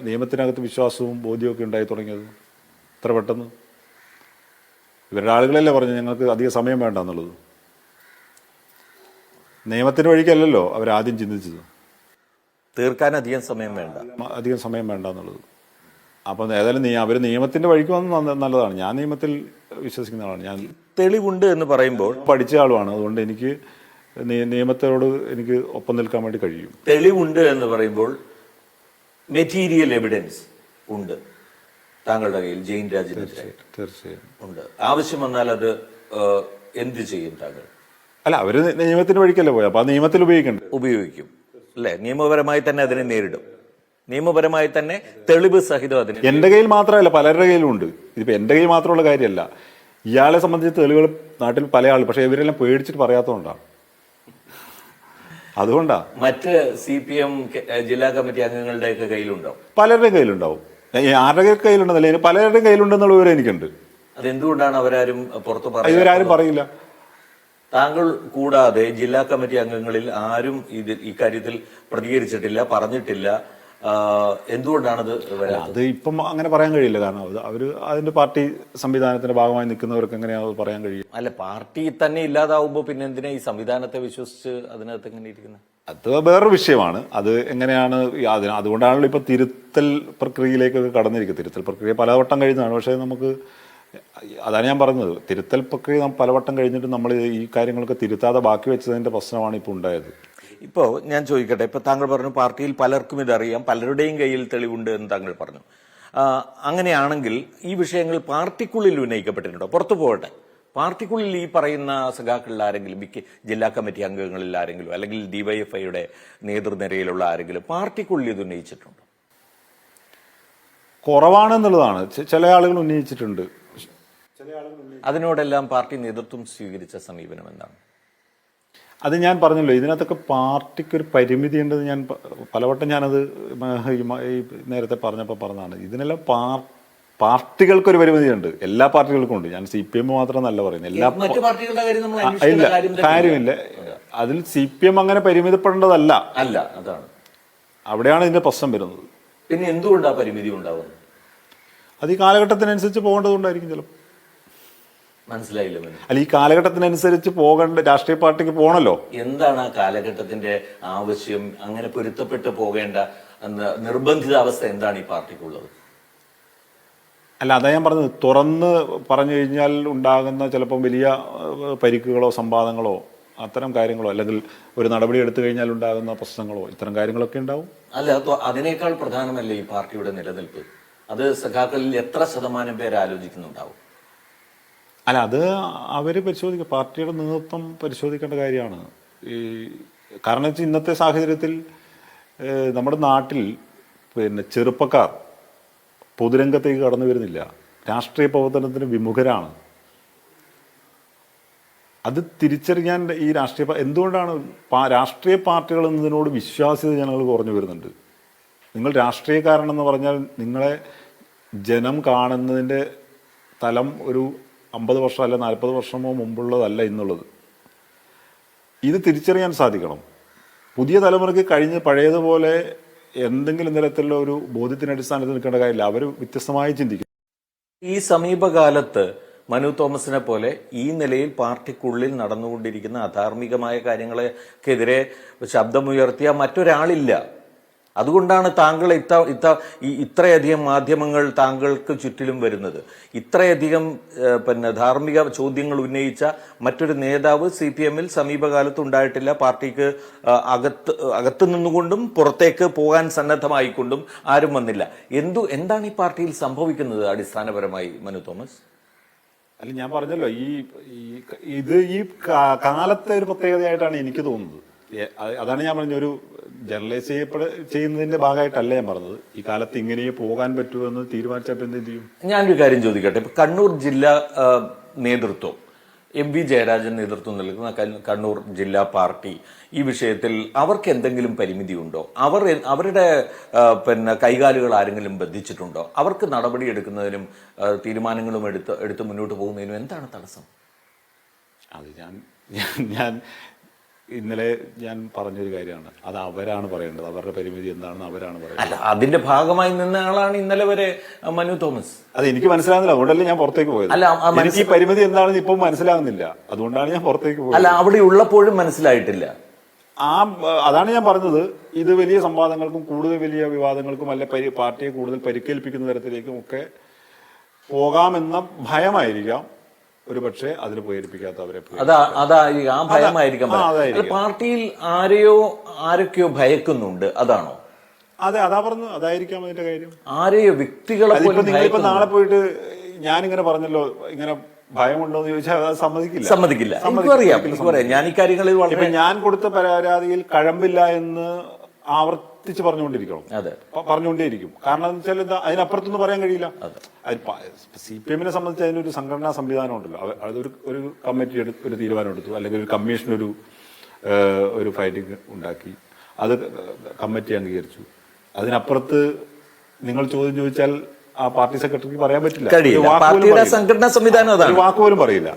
നിയമത്തിനകത്ത് വിശ്വാസവും ബോധ്യവും ഉണ്ടായി തുടങ്ങിയത് ഇത്ര പെട്ടെന്ന്? ഇവരുടെ ആളുകളല്ലേ പറഞ്ഞു ഞങ്ങൾക്ക് അധികം സമയം വേണ്ട എന്നുള്ളത്. നിയമത്തിന് വഴിക്കല്ലല്ലോ അവരാദ്യം ചിന്തിച്ചത്. തീർക്കാൻ അധികം സമയം വേണ്ട എന്നുള്ളത്. അപ്പം ഏതായാലും അവർ നിയമത്തിന്റെ വഴിക്ക് വന്ന് നല്ലതാണ്. ഞാൻ നിയമത്തിൽ വിശ്വസിക്കുന്ന ആളാണ്. ഞാൻ തെളിവുണ്ട് എന്ന് പറയുമ്പോൾ പഠിച്ച ആളുമാണ്. അതുകൊണ്ട് എനിക്ക് നിയമത്തോട് എനിക്ക് ഒപ്പം നിൽക്കാൻ വേണ്ടി കഴിയും. തെളിവുണ്ട് എന്ന് പറയുമ്പോൾ മെറ്റീരിയൽ എവിഡൻസ് ഉണ്ട് താങ്കളുടെ കയ്യിൽ. ജെയിൻ രാജിന് തീർച്ചയായും ഉണ്ട്. ആവശ്യം വന്നാൽ അത് എന്ത് ചെയ്യും താങ്കൾ? അല്ല, അവര് നിയമത്തിന് വഴിക്കല്ലേ പോയി. അപ്പൊ ആ നിയമത്തിൽ ഉപയോഗിക്കും അല്ലെ? നിയമപരമായി തന്നെ അതിനെ നേരിടും. നിയമപരമായി തന്നെ തെളിവ് സഹിതം അതിന്. എന്റെ കയ്യിൽ മാത്രമല്ല, പലരുടെ കയ്യിലും ഉണ്ട്. ഇതിപ്പോ എന്റെ കയ്യിൽ മാത്രമുള്ള കാര്യമല്ല. ഇയാളെ സംബന്ധിച്ച് തെളിവുകൾ നാട്ടിൽ പല ആളും, പക്ഷെ ഇവരെല്ലാം പേടിച്ചിട്ട് പറയാത്തതുകൊണ്ടാണ്. അതുകൊണ്ടാ. മറ്റ് CPM ജില്ലാ കമ്മിറ്റി അംഗങ്ങളുടെയൊക്കെ കയ്യിലുണ്ടോ? പലരുടെയും കയ്യിലുണ്ടാവും. ആരുടെ കയ്യിലുണ്ടെന്നല്ല, പലരുടെയും കയ്യിലുണ്ടെന്നുള്ള വിവരം എനിക്കുണ്ട്. അതെന്തുകൊണ്ടാണ് അവരാരും പുറത്തു ഇവരാരും പറയില്ല? താങ്കൾ കൂടാതെ ജില്ലാ കമ്മിറ്റി അംഗങ്ങളിൽ ആരും ഇക്കാര്യത്തിൽ പ്രതികരിച്ചിട്ടില്ല, പറഞ്ഞിട്ടില്ല. എന്തുകൊണ്ടാണത്? അത് ഇപ്പം അങ്ങനെ പറയാൻ കഴിയില്ല. കാരണം അവര് അതിന്റെ പാർട്ടി സംവിധാനത്തിന്റെ ഭാഗമായി നിൽക്കുന്നവർക്ക് എങ്ങനെയാ പറയാൻ കഴിയും? അല്ല, പാർട്ടി തന്നെ ഇല്ലാതാവുമ്പോ പിന്നെ എന്തിനാ ഈ സംവിധാനത്തെ വിശ്വസിച്ച് അതിനകത്ത് എങ്ങനെ ഇരിക്കുന്നത്? അത് വേറൊരു വിഷയമാണ്. അത് എങ്ങനെയാണ് അതുകൊണ്ടാണല്ലോ ഇപ്പൊ തിരുത്തൽ പ്രക്രിയയിലേക്കൊക്കെ കടന്നിരിക്കുന്നത്. തിരുത്തൽ പ്രക്രിയ പലവട്ടം കഴിഞ്ഞതാണ്. പക്ഷേ അതാണ് ഞാൻ പറഞ്ഞത്, തിരുത്തൽ പ്രക്രിയ പലവട്ടം കഴിഞ്ഞിട്ട് നമ്മൾ ഈ കാര്യങ്ങളൊക്കെ തിരുത്താതെ ബാക്കി വെച്ചതിന്റെ പ്രശ്നമാണ് ഇപ്പോൾ ഉണ്ടായത്. ഇപ്പോൾ ഞാൻ ചോദിക്കട്ടെ, ഇപ്പൊ താങ്കൾ പറഞ്ഞു പാർട്ടിയിൽ പലർക്കും ഇതറിയാം, പലരുടെയും കയ്യിൽ തെളിവുണ്ട് എന്ന് താങ്കൾ പറഞ്ഞു. അങ്ങനെയാണെങ്കിൽ ഈ വിഷയങ്ങൾ പാർട്ടിക്കുള്ളിൽ ഉന്നയിക്കപ്പെട്ടിട്ടുണ്ടോ? പുറത്തു പോകട്ടെ, പാർട്ടിക്കുള്ളിൽ ഈ പറയുന്ന സഖാക്കളിൽ ആരെങ്കിലും, ജില്ലാ കമ്മിറ്റി അംഗങ്ങളിൽ ആരെങ്കിലും, അല്ലെങ്കിൽ DYFIയുടെ നേതൃനിരയിലുള്ള ആരെങ്കിലും പാർട്ടിക്കുള്ളിൽ ഇത് ഉന്നയിച്ചിട്ടുണ്ടോ? കുറവാണെന്നുള്ളതാണ്. ചില ആളുകൾ ഉന്നയിച്ചിട്ടുണ്ട്. അതിനോടെല്ലാം പാർട്ടി നേതൃത്വം സ്വീകരിച്ച സമീപനം എന്താണ്? അത് ഞാൻ പറഞ്ഞല്ലോ, ഇതിനകത്തൊക്കെ പാർട്ടിക്ക് ഒരു പരിമിതി ഉണ്ടെന്ന് ഞാൻ പലവട്ടം ഞാനത് ഈ നേരത്തെ പറഞ്ഞതാണ്. ഇതിനെല്ലാം പാർട്ടികൾക്കൊരു പരിമിതിയുണ്ട്, എല്ലാ പാർട്ടികൾക്കും ഉണ്ട്. ഞാൻ CPM മാത്രമെന്നല്ല പറയുന്നത്, എല്ലാ മറ്റു പാർട്ടികളുടെ കാര്യം നമ്മൾ ഇല്ല അന്വേഷിക്കേണ്ട കാര്യം കാര്യമില്ല. അതിൽ CPM അങ്ങനെ പരിമിതപ്പെടേണ്ടതല്ല, അല്ല. അതാണ് അവിടെയാണ് ഇതിന്റെ പ്രശ്നം വരുന്നത്. പിന്നെ എന്തുകൊണ്ടാ പരിമിതി ഉണ്ടാവുന്നത്? അത് ഈ കാലഘട്ടത്തിനനുസരിച്ച് പോകേണ്ടതുകൊണ്ടായിരിക്കും ചിലപ്പോൾ. മനസ്സിലായില്ല. അല്ല, ഈ കാലഘട്ടത്തിനനുസരിച്ച് പോകേണ്ട രാഷ്ട്രീയ പാർട്ടിക്ക് പോകണല്ലോ. എന്താണ് ആ കാലഘട്ടത്തിന്റെ ആവശ്യം? അങ്ങനെ പൊരുത്തപ്പെട്ട് പോകേണ്ട നിർബന്ധിതാവസ്ഥ എന്താണ് ഈ പാർട്ടിക്കുള്ളത്? അല്ല, അതാ ഞാൻ പറഞ്ഞത്. തുറന്ന് പറഞ്ഞു കഴിഞ്ഞാൽ ഉണ്ടാകുന്ന ചിലപ്പം വലിയ പരിക്കുകളോ സംവാദങ്ങളോ അത്തരം കാര്യങ്ങളോ, അല്ലെങ്കിൽ ഒരു നടപടി എടുത്തു കഴിഞ്ഞാൽ ഉണ്ടാകുന്ന പ്രശ്നങ്ങളോ, ഇത്തരം കാര്യങ്ങളൊക്കെ ഉണ്ടാവും. അല്ല, അതിനേക്കാൾ പ്രധാനമല്ലേ ഈ പാർട്ടിയുടെ നിലനിൽപ്പ്? അത് സഖാക്കളിൽ എത്ര ശതമാനം പേര് ആലോചിക്കുന്നുണ്ടാവും? അല്ല, അത് അവർ പരിശോധിക്കുക, പാർട്ടിയുടെ നേതൃത്വം പരിശോധിക്കേണ്ട കാര്യമാണ്. ഈ കാരണം വെച്ചാൽ ഇന്നത്തെ സാഹചര്യത്തിൽ നമ്മുടെ നാട്ടിൽ പിന്നെ ചെറുപ്പക്കാർ പൊതുരംഗത്തേക്ക് കടന്നു വരുന്നില്ല, രാഷ്ട്രീയ പ്രവർത്തനത്തിന് വിമുഖരാണ്. അത് തിരിച്ചറിയാൻ ഈ എന്തുകൊണ്ടാണ് രാഷ്ട്രീയ പാർട്ടികൾ എന്നതിനോട് വിശ്വാസ്യത ജനങ്ങൾ കുറഞ്ഞു വരുന്നുണ്ട്. നിങ്ങൾ രാഷ്ട്രീയക്കാരനെന്ന് പറഞ്ഞാൽ നിങ്ങളെ ജനം കാണുന്നതിൻ്റെ തലം ഒരു 50 വർഷം അല്ല 40 വർഷമോ മുമ്പുള്ളതല്ല ഇന്നുള്ളത്. ഇത് തിരിച്ചറിയാൻ സാധിക്കണം. പുതിയ തലമുറയ്ക്ക് കഴിഞ്ഞ് പഴയതുപോലെ എന്തെങ്കിലും തരത്തിലുള്ള ഒരു ബോധ്യത്തിന് അടിസ്ഥാനത്തിൽ നിൽക്കേണ്ട കാര്യമില്ല. അവർ വ്യത്യസ്തമായി ചിന്തിക്കും. ഈ സമീപകാലത്ത് മനു തോമസിനെ പോലെ ഈ നിലയിൽ പാർട്ടിക്കുള്ളിൽ നടന്നുകൊണ്ടിരിക്കുന്ന അധാർമികമായ കാര്യങ്ങൾക്കെതിരെ ശബ്ദമുയർത്തിയ മറ്റൊരാളില്ല. അതുകൊണ്ടാണ് താങ്കൾ ഇത്രയധികം മാധ്യമങ്ങൾ താങ്കൾക്ക് ചുറ്റിലും വരുന്നത്. ഇത്രയധികം ധാർമ്മിക ചോദ്യങ്ങൾ ഉന്നയിച്ച മറ്റൊരു നേതാവ് CPM-ൽ സമീപകാലത്ത് ഉണ്ടായിട്ടില്ല. പാർട്ടിക്ക് അകത്ത് നിന്നുകൊണ്ടും പുറത്തേക്ക് പോകാൻ സന്നദ്ധമായിക്കൊണ്ടും ആരും വന്നില്ല. എന്താണ് ഈ പാർട്ടിയിൽ സംഭവിക്കുന്നത് അടിസ്ഥാനപരമായി മനു തോമസ്? അല്ല, ഞാൻ പറഞ്ഞല്ലോ, ഈ കാലത്തെ ഒരു പ്രത്യേകതയായിട്ടാണ് എനിക്ക് തോന്നുന്നത്. അതാണ് ഞാൻ പറഞ്ഞ ഒരു ജനറലൈസ് ചെയ്യുന്നതിന്റെ ഭാഗമായിട്ടല്ല ഞാൻ പറഞ്ഞത്. ഈ കാലത്ത് ഇങ്ങനെ പോകാൻ പറ്റുമെന്ന് തീരുമാനിച്ചപ്പോൾ എന്ത് ചെയ്യും? ഞാനൊരു കാര്യം ചോദിക്കട്ടെ. ഇപ്പൊ കണ്ണൂർ ജില്ലാ നേതൃത്വം, MV ജയരാജൻ നേതൃത്വം നൽകുന്ന കണ്ണൂർ ജില്ലാ പാർട്ടി ഈ വിഷയത്തിൽ അവർക്ക് എന്തെങ്കിലും പരിമിതി ഉണ്ടോ? അവരുടെ കൈകാലുകൾ ആരെങ്കിലും ബന്ധിച്ചിട്ടുണ്ടോ? അവർക്ക് നടപടി എടുക്കുന്നതിനും തീരുമാനങ്ങളും എടുത്ത് മുന്നോട്ട് പോകുന്നതിനും എന്താണ് തടസ്സം? അത് ഞാൻ ഇന്നലെ ഞാൻ പറഞ്ഞൊരു കാര്യമാണ്. അത് അവരാണ് പറയേണ്ടത്. അവരുടെ പരിമിതി എന്താണെന്ന് അവരാണ് പറയുന്നത്. അല്ല, അതിന്റെ ഭാഗമായി നിന്ന ആളാണ് ഇന്നലെ വരെ മനു തോമസ്. അത് എനിക്ക് മനസ്സിലാകുന്നില്ല, അതുകൊണ്ടല്ലേ ഞാൻ പുറത്തേക്ക് പോയത്. അല്ല, എനിക്ക് ഈ പരിമിതി എന്താണെന്ന് ഇപ്പം മനസ്സിലാകുന്നില്ല, അതുകൊണ്ടാണ് ഞാൻ പുറത്തേക്ക് പോയത്. അല്ല, അവിടെ ഉള്ളപ്പോഴും മനസ്സിലായിട്ടില്ല. അതാണ് ഞാൻ പറഞ്ഞത്. ഇത് വലിയ സംവാദങ്ങൾക്കും കൂടുതൽ വലിയ വിവാദങ്ങൾക്കും അല്ല പാർട്ടിയെ കൂടുതൽ പരിക്കേൽപ്പിക്കുന്ന തരത്തിലേക്കും ഒക്കെ പോകാമെന്ന ഭയമായിരിക്കാം ഒരു പക്ഷേ അതിന് പ്രേരിപ്പിക്കാത്തവരെ. ആ ഭയമായിരിക്കാം. പാർട്ടിയിൽ ആരൊക്കെയോ ഭയക്കുന്നുണ്ട്, അതാണോ? അതെ, അതാ പറഞ്ഞു, അതായിരിക്കാം അതിന്റെ കാര്യം. ആരെയോ വ്യക്തികളെ. നിങ്ങളിപ്പോ നാളെ പോയിട്ട് ഞാനിങ്ങനെ പറഞ്ഞല്ലോ, ഇങ്ങനെ ഭയമുണ്ടോ എന്ന് ചോദിച്ചാൽ അത് സമ്മതിക്കില്ല. എനിക്കറിയാം. ഞാൻ ഈ കാര്യങ്ങളിൽ ഇപ്പൊ ഞാൻ കൊടുത്ത പരാതിയിൽ കഴമ്പില്ല എന്ന് ആവർത്തിച്ച് പറഞ്ഞുകൊണ്ടിരിക്കണം. പറഞ്ഞുകൊണ്ടേയിരിക്കും. കാരണം എന്ന് വെച്ചാൽ അതിനപ്പുറത്തൊന്നും പറയാൻ കഴിയില്ല. CPM-നെ സംബന്ധിച്ച് അതിനൊരു സംഘടനാ സംവിധാനം ഉണ്ടല്ലോ. ഒരു കമ്മിറ്റി ഒരു തീരുമാനം എടുത്തു, അല്ലെങ്കിൽ ഒരു കമ്മീഷൻ ഒരു ഫൈറ്റിംഗ് ഉണ്ടാക്കി, അത് കമ്മിറ്റി അംഗീകരിച്ചു. അതിനപ്പുറത്ത് നിങ്ങൾ ചോദ്യം ചോദിച്ചാൽ ആ പാർട്ടി സെക്രട്ടറിക്ക് പറയാൻ പറ്റില്ല. സംഘടനാ സംവിധാനം ഒരു വാക്കുപോലും പറയില്ല.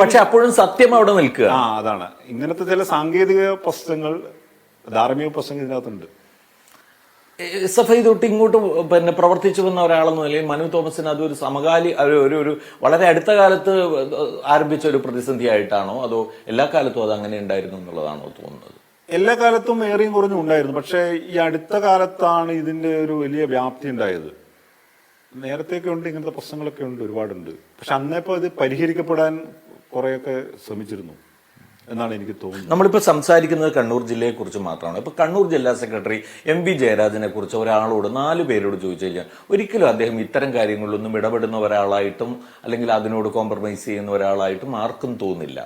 പക്ഷെ അപ്പോഴും സത്യം അവിടെ നിൽക്കുക. അതാണ്. ഇങ്ങനത്തെ ചില സാങ്കേതിക പ്രശ്നങ്ങൾ, ധാർമ്മിക പ്രശ്നങ്ങൾ ഇതിനകത്തുണ്ട്. SFI തൊട്ട് ഇങ്ങോട്ട് പ്രവർത്തിച്ചു വന്ന ഒരാളെന്ന നിലയിൽ മനു തോമസിന് അതൊരു സമകാലി ഒരു വളരെ അടുത്ത കാലത്ത് ആരംഭിച്ച ഒരു പ്രതിസന്ധി ആയിട്ടാണോ, അതോ എല്ലാ കാലത്തും അത് അങ്ങനെ ഉണ്ടായിരുന്നു എന്നുള്ളതാണോ തോന്നുന്നത്? എല്ലാ കാലത്തും ഏറെയും കുറഞ്ഞും ഉണ്ടായിരുന്നു. പക്ഷേ ഈ അടുത്ത കാലത്താണ് ഇതിന്റെ ഒരു വലിയ വ്യാപ്തി ഉണ്ടായത്. നേരത്തെയൊക്കെ ഉണ്ട്, ഇങ്ങനത്തെ പ്രശ്നങ്ങളൊക്കെ ഉണ്ട്, ഒരുപാടുണ്ട്. പക്ഷെ അന്നേപ്പോൾ ഇത് പരിഹരിക്കപ്പെടാൻ കുറെയൊക്കെ ശ്രമിച്ചിരുന്നു. എന്നാണ് എനിക്ക് തോന്നുന്നത്. നമ്മളിപ്പോൾ സംസാരിക്കുന്നത് കണ്ണൂർ ജില്ലയെക്കുറിച്ച് മാത്രമാണ്. ഇപ്പോൾ കണ്ണൂർ ജില്ലാ സെക്രട്ടറി MV ജയരാജനെ കുറിച്ച് ഒരാളോട് 4 പേരോട് ചോദിച്ചു കഴിഞ്ഞാൽ ഒരിക്കലും അദ്ദേഹം ഇത്തരം കാര്യങ്ങളിലൊന്നും ഇടപെടുന്ന ഒരാളായിട്ടും അല്ലെങ്കിൽ അതിനോട് കോംപ്രമൈസ് ചെയ്യുന്ന ഒരാളായിട്ടും ആർക്കും തോന്നില്ല.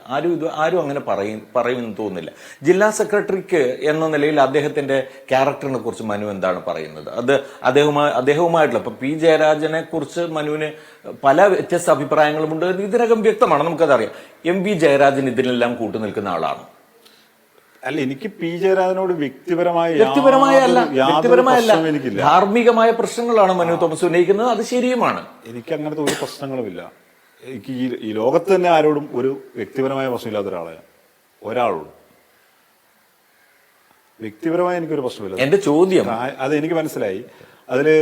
ആരും അങ്ങനെ പറയുമെന്ന് തോന്നുന്നില്ല. ജില്ലാ സെക്രട്ടറിക്ക് എന്ന നിലയിൽ അദ്ദേഹത്തിന്റെ ക്യാരക്ടറിനെ കുറിച്ച് മനു എന്താണ് പറയുന്നത്? അത് അദ്ദേഹവുമായിട്ടുള്ള ഇപ്പൊ P ജയരാജനെ കുറിച്ച് മനുവിന് പല വ്യത്യസ്ത അഭിപ്രായങ്ങളുമുണ്ട്. ഇതിനകം വ്യക്തമാണ്, നമുക്കതറിയാം. MV ജയരാജൻ ഇതിനെല്ലാം കൂട്ടുനിൽക്കുന്ന ആളാണ്. അല്ല, എനിക്ക് P ജയരാജനോട് വ്യക്തിപരമായ എനിക്കില്ല. ധാർമ്മികമായ പ്രശ്നങ്ങളാണ് മനു തോമസ് ഉന്നയിക്കുന്നത്. അത് ശരിയുമാണ്. എനിക്ക് അങ്ങനത്തെ ഒരു പ്രശ്നങ്ങളുമില്ല. എനിക്ക് ഈ ലോകത്ത് തന്നെ ആരോടും ഒരു വ്യക്തിപരമായ പ്രശ്നമില്ലാത്ത ഒരാളോടും വ്യക്തിപരമായി എനിക്കൊരു പ്രശ്നമില്ല. എന്റെ ചോദ്യം അത് എനിക്ക് മനസ്സിലായി. അതില്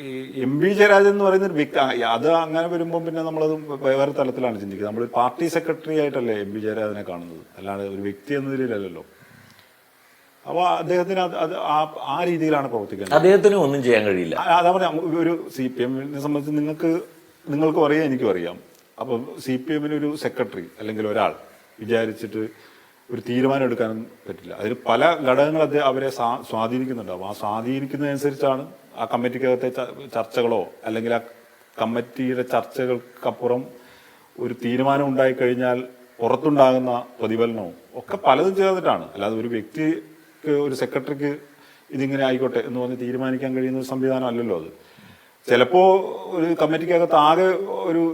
ഈ MV ജയരാജൻ എന്ന് പറയുന്ന ഒരു വ്യക്തി, അത് അങ്ങനെ വരുമ്പോൾ പിന്നെ നമ്മളത് വേറെ തലത്തിലാണ് ചിന്തിക്കുന്നത്. നമ്മൾ പാർട്ടി സെക്രട്ടറി ആയിട്ടല്ലേ MV ജയരാജനെ കാണുന്നത്, അല്ലാതെ ഒരു വ്യക്തി എന്ന നിലയിലല്ലോ. അപ്പൊ അദ്ദേഹത്തിന് അത് ആ രീതിയിലാണ് പ്രവർത്തിക്കുന്നത്. അദ്ദേഹത്തിന് ഒന്നും ചെയ്യാൻ കഴിയില്ല. അതാ പറയാ, ഒരു CPM സംബന്ധിച്ച് നിങ്ങൾക്കും അറിയാം, എനിക്കും അറിയാം. അപ്പൊ CPM ഒരു സെക്രട്ടറി അല്ലെങ്കിൽ ഒരാൾ വിചാരിച്ചിട്ട് ഒരു തീരുമാനം എടുക്കാനും പറ്റില്ല. അതിൽ പല ഘടകങ്ങൾ അവരെ സ്വാധീനിക്കുന്നുണ്ടാവും. ആ സ്വാധീനിക്കുന്നതനുസരിച്ചാണ് ആ കമ്മിറ്റിക്കകത്തെ ചർച്ചകളോ അല്ലെങ്കിൽ ആ കമ്മിറ്റിയുടെ ചർച്ചകൾക്കപ്പുറം ഒരു തീരുമാനം ഉണ്ടായിക്കഴിഞ്ഞാൽ പുറത്തുണ്ടാകുന്ന പ്രതിഫലനവും ഒക്കെ പലതും ചേർന്നിട്ടാണ്. അല്ലാതെ ഒരു വ്യക്തിക്ക്, ഒരു സെക്രട്ടറിക്ക് ഇതിങ്ങനെ ആയിക്കോട്ടെ എന്ന് പറഞ്ഞ് തീരുമാനിക്കാൻ കഴിയുന്ന ഒരു സംവിധാനം അല്ലല്ലോ അത്. ചിലപ്പോ ഒരു കമ്മിറ്റിക്കകത്ത് ആകെ ഒരു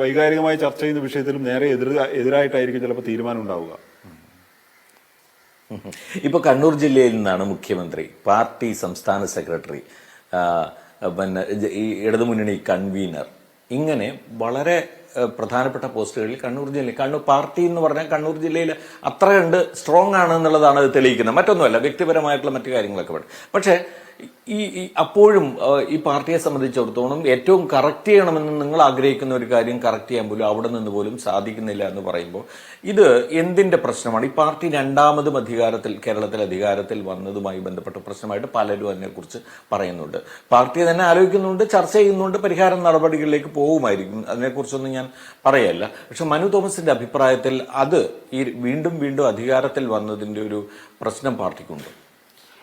വൈകാരികമായി ചർച്ച ചെയ്യുന്ന വിഷയത്തിലും നേരെ എതിരായിട്ടായിരിക്കും ചിലപ്പോൾ തീരുമാനം ഉണ്ടാവുക. ഇപ്പൊ കണ്ണൂർ ജില്ലയിൽ നിന്നാണ് മുഖ്യമന്ത്രി, പാർട്ടി സംസ്ഥാന സെക്രട്ടറി, ഈ ഇടതുമുന്നണി കൺവീനർ, ഇങ്ങനെ വളരെ പ്രധാനപ്പെട്ട പോസ്റ്റുകളിൽ കണ്ണൂർ പാർട്ടി എന്ന് പറഞ്ഞാൽ കണ്ണൂർ ജില്ലയിൽ അത്ര കണ്ട് സ്ട്രോങ് ആണ് എന്നുള്ളതാണ് അത് തെളിയിക്കുന്നത്. മറ്റൊന്നുമല്ല, വ്യക്തിപരമായിട്ടുള്ള മറ്റു കാര്യങ്ങളൊക്കെ വേണം. പക്ഷേ അപ്പോഴും ഈ പാർട്ടിയെ സംബന്ധിച്ചിടത്തോളം ഏറ്റവും കറക്റ്റ് ചെയ്യണമെന്ന് നിങ്ങൾ ആഗ്രഹിക്കുന്ന ഒരു കാര്യം കറക്റ്റ് ചെയ്യാൻ പോലും അവിടെ നിന്ന് പോലും സാധിക്കുന്നില്ല എന്ന് പറയുമ്പോൾ ഇത് എന്തിന്റെ പ്രശ്നമാണ്? ഈ പാർട്ടി രണ്ടാമതും കേരളത്തിൽ അധികാരത്തിൽ വന്നതുമായി ബന്ധപ്പെട്ട പ്രശ്നമായിട്ട് പലരും അതിനെക്കുറിച്ച് പറയുന്നുണ്ട്. പാർട്ടി തന്നെ ആലോചിക്കുന്നുണ്ട്, ചർച്ച ചെയ്യുന്നുണ്ട്, പരിഹാര നടപടികളിലേക്ക് പോകുമായിരിക്കും. അതിനെക്കുറിച്ചൊന്നും ഞാൻ പറയല്ല. പക്ഷെ മനു തോമസിന്റെ അഭിപ്രായത്തിൽ അത് ഈ വീണ്ടും അധികാരത്തിൽ വന്നതിന്റെ ഒരു പ്രശ്നം പാർട്ടിക്കുണ്ട്.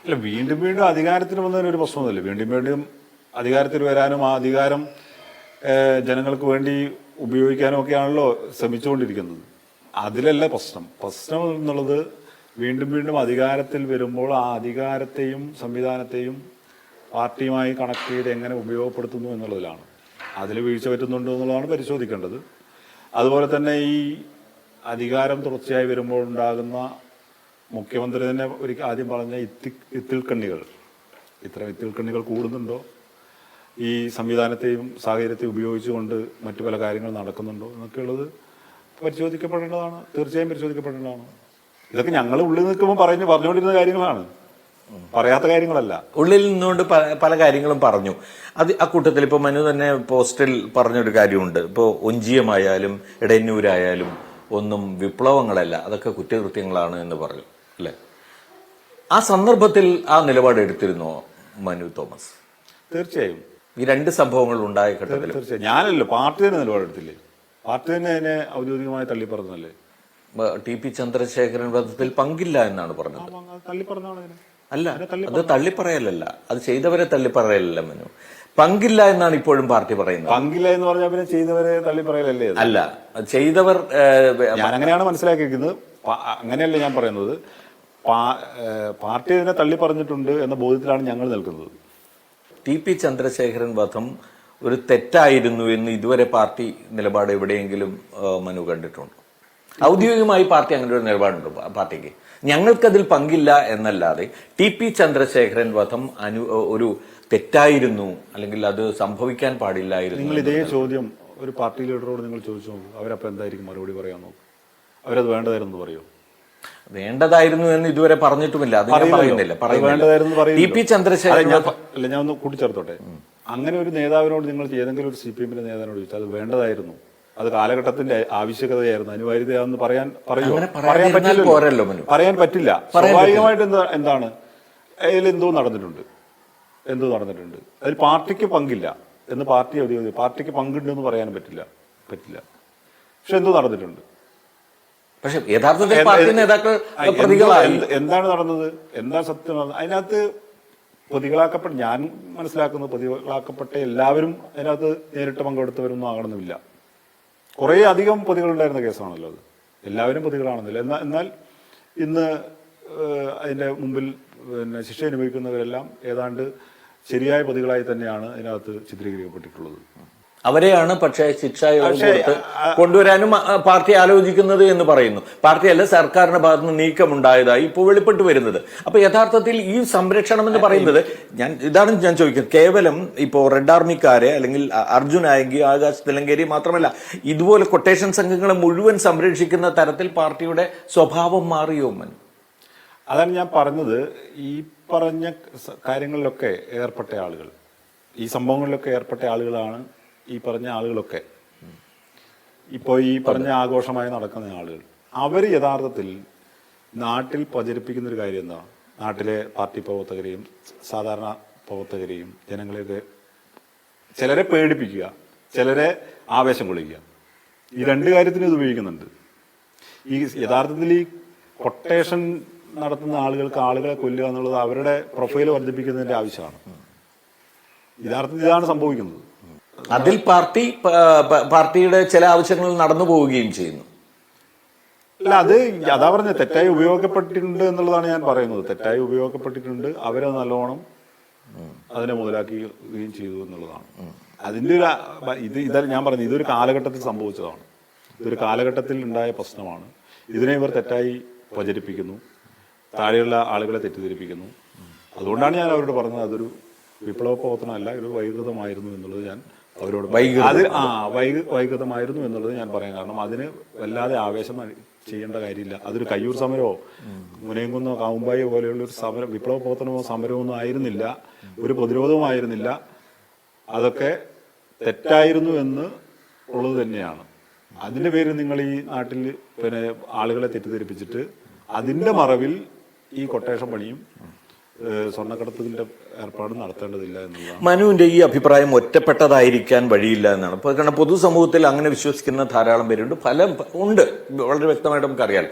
അല്ല, വീണ്ടും അധികാരത്തിൽ വന്നതിന് ഒരു പ്രശ്നമൊന്നുമില്ല. വീണ്ടും അധികാരത്തിൽ വരാനും ആ അധികാരം ജനങ്ങൾക്ക് വേണ്ടി ഉപയോഗിക്കാനും ഒക്കെയാണല്ലോ ശ്രമിച്ചുകൊണ്ടിരിക്കുന്നത്. അതിലല്ല പ്രശ്നം എന്നുള്ളത് വീണ്ടും അധികാരത്തിൽ വരുമ്പോൾ ആ അധികാരത്തെയും സംവിധാനത്തെയും പാർട്ടിയുമായി കണക്ട് ചെയ്ത് എങ്ങനെ ഉപയോഗപ്പെടുത്തുന്നു എന്നുള്ളതിലാണ്. അതിൽ വീഴ്ച പറ്റുന്നുണ്ടോ എന്നുള്ളതാണ് പരിശോധിക്കേണ്ടത്. അതുപോലെ തന്നെ ഈ അധികാരം തുടർച്ചയായി വരുമ്പോൾ ഉണ്ടാകുന്ന, മുഖ്യമന്ത്രി തന്നെ ആദ്യം പറഞ്ഞ ഇത്തരം ഇത്തിൽക്കണ്ണികൾ കൂടുന്നുണ്ടോ, ഈ സംവിധാനത്തെയും സാഹചര്യത്തെയും ഉപയോഗിച്ചുകൊണ്ട് മറ്റു പല കാര്യങ്ങൾ നടക്കുന്നുണ്ടോ എന്നൊക്കെയുള്ളത് പരിശോധിക്കപ്പെടേണ്ടതാണ്. തീർച്ചയായും പരിശോധിക്കപ്പെടേണ്ടതാണ്. ഇതൊക്കെ ഞങ്ങൾ ഉള്ളിൽ നിൽക്കുമ്പോൾ പറഞ്ഞുകൊണ്ടിരുന്ന കാര്യങ്ങളാണ്, പറയാത്ത കാര്യങ്ങളല്ല. ഉള്ളിൽ നിന്നുകൊണ്ട് പല കാര്യങ്ങളും പറഞ്ഞു. അത് അക്കൂട്ടത്തിൽ ഇപ്പൊ മനു തന്നെ പോസ്റ്റിൽ പറഞ്ഞൊരു കാര്യമുണ്ട്. ഇപ്പോൾ ഒഞ്ചിയമായാലും ഇടയന്നൂരായാലും ഒന്നും വിപ്ലവങ്ങളല്ല, അതൊക്കെ കുറ്റകൃത്യങ്ങളാണ് എന്ന് പറഞ്ഞു, അല്ലെ? ആ സന്ദർഭത്തിൽ ആ നിലപാട് എടുത്തിരുന്നോ മനു തോമസ്? തീർച്ചയായും. ഈ രണ്ട് സംഭവങ്ങൾ ഉണ്ടായ ഘട്ടത്തിൽ തീർച്ചയായും ഞാനല്ലോ, പാർട്ടി തന്നെ നിലപാടെടുത്തില്ലേ? പാർട്ടി തന്നെ അതിനെ ഔദ്യോഗികമായി തള്ളിപ്പറഞ്ഞല്ലേ? TP ചന്ദ്രശേഖരൻ വധത്തിൽ പങ്കില്ല എന്നാണ് പറഞ്ഞത്. തള്ളിപ്പറഞ്ഞാണ് അല്ല, അത് തള്ളിപ്പറയലല്ല, അത് ചെയ്തവരെ തള്ളിപ്പറയലല്ല മനു. പങ്കില്ല എന്നാണ് ഇപ്പോഴും പാർട്ടി പറയുന്നത്. പങ്കില്ല എന്ന് പറഞ്ഞാൽ പിന്നെ ചെയ്തവരെ തള്ളിപ്പറയലല്ലേ? അല്ല, ചെയ്തവർ ഞാൻ അങ്ങനെയാണ് മനസ്സിലാക്കിയിരിക്കുന്നത്. അങ്ങനെയല്ല ഞാൻ പറയുന്നത്. പാർട്ടി ഇതിനെ തള്ളി പറഞ്ഞിട്ടുണ്ട് എന്ന ബോധ്യത്തിലാണ് ഞങ്ങൾ നിൽക്കുന്നത്. TP ചന്ദ്രശേഖരൻ വധം ഒരു തെറ്റായിരുന്നു എന്ന് ഇതുവരെ പാർട്ടി നിലപാട് എവിടെയെങ്കിലും മനു കണ്ടിട്ടുണ്ടോ? ഔദ്യോഗികമായി പാർട്ടി അങ്ങനെ ഒരു നിലപാടുണ്ടോ പാർട്ടിക്ക്? ഞങ്ങൾക്കതിൽ പങ്കില്ല എന്നല്ലാതെ TP ചന്ദ്രശേഖരൻ വധം ഒരു തെറ്റായിരുന്നു അല്ലെങ്കിൽ അത് സംഭവിക്കാൻ പാടില്ലായിരുന്നു. നിങ്ങൾ ഇതേ ചോദ്യം ഒരു പാർട്ടി ലീഡറോട് നിങ്ങൾ ചോദിച്ചു നോക്കൂ, അവരപ്പോൾ എന്തായിരിക്കും മറുപടി പറയാൻ നോക്കും? അവരത് വേണ്ടതായിരുന്നു പറയോ? വേണ്ടതായിരുന്നു എന്ന് ഇതുവരെ പറഞ്ഞിട്ടുമില്ല. അത് ഞാൻ പറയുന്നില്ല. TP ചന്ദ്രശേഖരൻ അല്ല, ഞാൻ ഒന്ന് കൂട്ടിച്ചേർത്തോട്ടെ. അങ്ങനെ ഒരു നേതാവിനോട് നിങ്ങൾ ഏതെങ്കിലും ഒരു CPM-ന്റെ നേതാവിനോട് ചോദിച്ചാൽ അത് വേണ്ടതായിരുന്നു, അത് കാലഘട്ടത്തിന്റെ ആവശ്യകതയായിരുന്നു, അനിവാര്യതയാണെന്ന് പറയാൻ പറ്റില്ല. സ്വാഭാവികമായിട്ട് എന്താണ് അതിൽ എന്തോ നടന്നിട്ടുണ്ട്. അതിൽ പാർട്ടിക്ക് പങ്കില്ല എന്ന് പാർട്ടിക്ക് പങ്കുണ്ടെന്ന് പറയാനും പറ്റില്ല. പക്ഷെ എന്തോ നടന്നിട്ടുണ്ട്. പക്ഷെ യഥാർത്ഥത്തിൽ പാർട്ടി നേതാക്കൾ പ്രതികളായി. എന്താണ് നടന്നത്, എന്താ സത്യം നടന്നത് അതിനകത്ത്? ഞാൻ മനസ്സിലാക്കുന്നത് പ്രതികളാക്കപ്പെട്ട എല്ലാവരും അതിനകത്ത് നേരിട്ട് പങ്കെടുത്തവരൊന്നും ആകണമെന്നില്ല. കുറേ അധികം പ്രതികളുണ്ടായിരുന്ന കേസാണല്ലോ അത്. എല്ലാവരും പ്രതികളാണെന്നില്ല. എന്നാൽ ഇന്ന് അതിന്റെ മുമ്പിൽ ശിക്ഷ അനുഭവിക്കുന്നവരെല്ലാം ഏതാണ്ട് ശരിയായ പ്രതികളായി തന്നെയാണ് അതിനകത്ത് ചിത്രീകരിക്കപ്പെട്ടിട്ടുള്ളത്. അവരെയാണ് പക്ഷേ ശിക്ഷ കൊണ്ടുവരാനും പാർട്ടി ആലോചിക്കുന്നത് എന്ന് പറയുന്നു. പാർട്ടിയല്ല, സർക്കാരിന്റെ ഭാഗത്ത് നിന്ന് നീക്കമുണ്ടായതായി ഇപ്പോൾ വെളിപ്പെട്ട് വരുന്നത്. അപ്പൊ യഥാർത്ഥത്തിൽ ഈ സംരക്ഷണം എന്ന് പറയുന്നത് ഇതാണ് ഞാൻ ചോദിക്കുന്നത്. കേവലം ഇപ്പോ റെഡ് ആർമിക്കാരെ അല്ലെങ്കിൽ അർജുൻ ആയെങ്കിൽ ആകാശ് തിലങ്കേരി മാത്രമല്ല, ഇതുപോലെ കൊട്ടേഷൻ സംഘങ്ങളെ മുഴുവൻ സംരക്ഷിക്കുന്ന തരത്തിൽ പാർട്ടിയുടെ സ്വഭാവം മാറിയോ? അതാണ് ഞാൻ പറഞ്ഞത്. ഈ പറഞ്ഞ കാര്യങ്ങളിലൊക്കെ ഏർപ്പെട്ട ആളുകൾ, ഈ സംഭവങ്ങളിലൊക്കെ ഏർപ്പെട്ട ആളുകളാണ് ഈ പറഞ്ഞ ആളുകളൊക്കെ. ഇപ്പോൾ ഈ പറഞ്ഞ ആഘോഷമായി നടക്കുന്ന ആളുകൾ, അവർ യഥാർത്ഥത്തിൽ നാട്ടിൽ പ്രചരിപ്പിക്കുന്ന ഒരു കാര്യം എന്താ? നാട്ടിലെ പാർട്ടി പ്രവർത്തകരെയും സാധാരണ പ്രവർത്തകരെയും ജനങ്ങളെയൊക്കെ ചിലരെ പേടിപ്പിക്കുക, ചിലരെ ആവേശം കൊള്ളിക്കുക. ഈ രണ്ട് കാര്യത്തിന് ഇത് ഉപയോഗിക്കുന്നുണ്ട്. ഈ യഥാർത്ഥത്തിൽ ഈ കൊട്ടേഷൻ നടത്തുന്ന ആളുകൾക്ക് ആളുകളെ കൊല്ലുക എന്നുള്ളത് അവരുടെ പ്രൊഫൈൽ വർദ്ധിപ്പിക്കുന്നതിന്റെ ആവശ്യമാണ്. യഥാർത്ഥത്തിൽ ഇതാണ് സംഭവിക്കുന്നത്. അതിൽ പാർട്ടിയുടെ ചില ആവശ്യങ്ങൾ നടന്നു പോവുകയും ചെയ്യുന്നു. അല്ല, അതാ പറഞ്ഞത്, തെറ്റായി ഉപയോഗപ്പെട്ടിട്ടുണ്ട് എന്നുള്ളതാണ് ഞാൻ പറയുന്നത്. തെറ്റായി ഉപയോഗപ്പെട്ടിട്ടുണ്ട്, അവരത് നല്ലോണം അതിനെ മുതലാക്കുകയും ചെയ്തു എന്നുള്ളതാണ്. അതിന്റെ ഒരു ഞാൻ പറഞ്ഞു, ഇതൊരു കാലഘട്ടത്തിൽ സംഭവിച്ചതാണ്. ഇതൊരു കാലഘട്ടത്തിൽ ഉണ്ടായ പ്രശ്നമാണ്. ഇതിനെ ഇവർ തെറ്റായി പ്രചരിപ്പിക്കുന്നു, താഴെയുള്ള ആളുകളെ തെറ്റിദ്ധരിപ്പിക്കുന്നു. അതുകൊണ്ടാണ് ഞാൻ അവരോട് പറഞ്ഞത് അതൊരു വിപ്ലവ പ്രവർത്തനമല്ല, ഒരു വൈകൃതമായിരുന്നു എന്നുള്ളത് ഞാൻ അവരോട് വൈകൃതമായിരുന്നു എന്നുള്ളത് ഞാൻ പറയാൻ കാരണം അതിന് വല്ലാതെ ആവേശം ചെയ്യേണ്ട കാര്യമില്ല. അതൊരു കയ്യൂർ സമരമോ മുനയംകുന്നോ കാവുമ്പായോ പോലെയുള്ള ഒരു സമരം, വിപ്ലവ പ്രവർത്തനമോ സമരമൊന്നും ആയിരുന്നില്ല, ഒരു പ്രതിരോധവും ആയിരുന്നില്ല. അതൊക്കെ തെറ്റായിരുന്നു എന്ന് ഉള്ളത് തന്നെയാണ്. അതിന്റെ പേരിൽ നിങ്ങൾ ഈ നാട്ടിൽ ആളുകളെ തെറ്റിദ്ധരിപ്പിച്ചിട്ട് അതിന്റെ മറവിൽ ഈ കൊട്ടേഷൻ പണിയും സ്വർണ്ണക്കടത്തിന്റെ ഏർപ്പാട് നടത്തേണ്ടതില്ല എന്നുള്ളതാണ്. മനുവിന്റെ ഈ അഭിപ്രായം ഒറ്റപ്പെട്ടതായിരിക്കാൻ വഴിയില്ല എന്നാണ്. കാരണം പൊതുസമൂഹത്തിൽ അങ്ങനെ വിശ്വസിക്കുന്ന ധാരാളം പേരുണ്ട്. ഫലം ഉണ്ട്, വളരെ വ്യക്തമായിട്ട് നമുക്കറിയാം.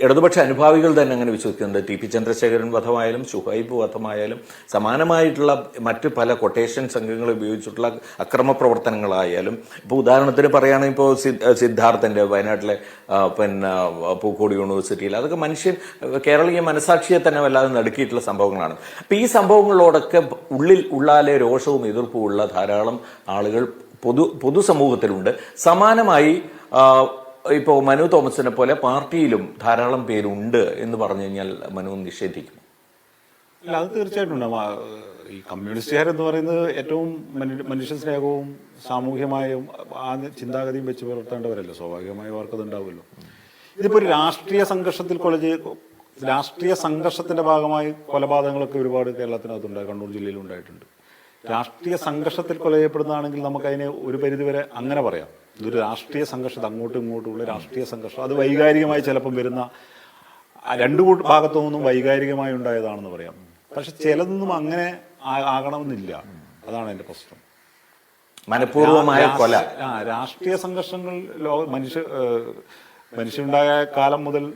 ഇടതുപക്ഷ അനുഭാവികൾ തന്നെ അങ്ങനെ വിശ്വസിക്കുന്നുണ്ട്. ടി പി ചന്ദ്രശേഖരൻ വധമായാലും ഷുഹൈബ് വധമായാലും സമാനമായിട്ടുള്ള മറ്റു പല കൊട്ടേഷൻ സംഘങ്ങൾ ഉപയോഗിച്ചിട്ടുള്ള അക്രമ പ്രവർത്തനങ്ങളായാലും, ഇപ്പോൾ ഉദാഹരണത്തിന് പറയുകയാണെങ്കിൽ ഇപ്പോൾ സിദ്ധാർത്ഥന്റെ വയനാട്ടിലെ പൂക്കോട് യൂണിവേഴ്സിറ്റിയിൽ, അതൊക്കെ കേരളീയ മനസാക്ഷിയെ തന്നെ വല്ലാതെ നടുക്കിയിട്ടുള്ള സംഭവങ്ങളാണ്. അപ്പൊ ഈ സംഭവങ്ങളോടൊക്കെ ഉള്ളാലെ രോഷവും എതിർപ്പുമുള്ള ധാരാളം ആളുകൾ പൊതുസമൂഹത്തിലുണ്ട്. സമാനമായി ഇപ്പോൾ മനു തോമസിനെ പോലെ പാർട്ടിയിലും ധാരാളം പേരുണ്ട് എന്ന് പറഞ്ഞു കഴിഞ്ഞാൽ മനു നിഷേധിക്കും? അല്ല, അത് തീർച്ചയായിട്ടും ഉണ്ടാവും. ഈ കമ്മ്യൂണിസ്റ്റുകാരെന്ന് പറയുന്നത് ഏറ്റവും മനുഷ്യ സ്നേഹവും സാമൂഹ്യമായും ആ ചിന്താഗതിയും വെച്ച് പുലർത്തേണ്ടവരല്ലോ. സ്വാഭാവികമായും അവർക്കത് ഉണ്ടാവുമല്ലോ. ഇതിപ്പോ ഒരു രാഷ്ട്രീയ സംഘർഷത്തിൽ രാഷ്ട്രീയ സംഘർഷത്തിന്റെ ഭാഗമായി കൊലപാതകങ്ങളൊക്കെ ഒരുപാട് കേരളത്തിനകത്തുണ്ടായി, കണ്ണൂർ ജില്ലയിൽ ഉണ്ടായിട്ടുണ്ട്. രാഷ്ട്രീയ സംഘർഷത്തിൽ കൊല ചെയ്യപ്പെടുന്നതാണെങ്കിൽ നമുക്കതിനെ ഒരു പരിധിവരെ അങ്ങനെ പറയാം. ഇതൊരു രാഷ്ട്രീയ സംഘർഷം, അങ്ങോട്ടും ഇങ്ങോട്ടുമുള്ള രാഷ്ട്രീയ സംഘർഷം, അത് വൈകാരികമായി ചിലപ്പം വരുന്ന രണ്ടു ഭാഗത്തു നിന്നും വൈകാരികമായി ഉണ്ടായതാണെന്ന് പറയാം. പക്ഷെ ചിലതൊന്നും അങ്ങനെ ആകണമെന്നില്ല. അതാണ് എന്റെ പ്രശ്നം. മനഃപൂർവമായ കൊല, രാഷ്ട്രീയ സംഘർഷങ്ങൾ മനുഷ്യനുണ്ടായ കാലം മുതൽ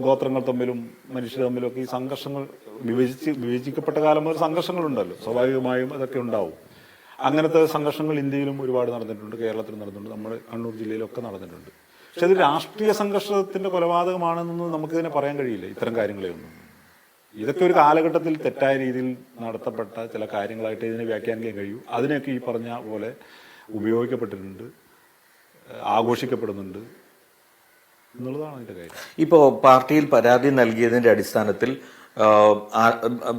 ഗോത്രങ്ങൾ തമ്മിലും മനുഷ്യർ തമ്മിലും ഒക്കെ ഈ സംഘർഷങ്ങൾ വിഭജിക്കപ്പെട്ട കാലം മുതൽ സംഘർഷങ്ങളുണ്ടല്ലോ. സ്വാഭാവികമായും അതൊക്കെ ഉണ്ടാവും. അങ്ങനത്തെ സംഘർഷങ്ങൾ ഇന്ത്യയിലും ഒരുപാട് നടന്നിട്ടുണ്ട്, കേരളത്തിലും നടന്നിട്ടുണ്ട്, നമ്മുടെ കണ്ണൂർ ജില്ലയിലൊക്കെ നടന്നിട്ടുണ്ട്. പക്ഷെ ഇത് രാഷ്ട്രീയ സംഘർഷത്തിന്റെ കൊലപാതകമാണെന്നൊന്നും നമുക്ക് തന്നെ പറയാൻ കഴിയില്ല. ഇത്തരം കാര്യങ്ങളെയൊന്നും ഇതൊക്കെ ഒരു കാലഘട്ടത്തിൽ തെറ്റായ രീതിയിൽ നടത്തപ്പെട്ട ചില കാര്യങ്ങളായിട്ട് ഇതിനെ വ്യാഖ്യാനിക്കാൻ കഴിയൂ. അതിനെയൊക്കെ ഈ പറഞ്ഞ പോലെ ഉപയോഗിക്കപ്പെട്ടിട്ടുണ്ട്, ആഘോഷിക്കപ്പെടുന്നുണ്ട് എന്നുള്ളതാണ് അതിന്റെ കാര്യം. ഇപ്പോ പാർട്ടിയിൽ പരാതി നൽകിയതിന്റെ അടിസ്ഥാനത്തിൽ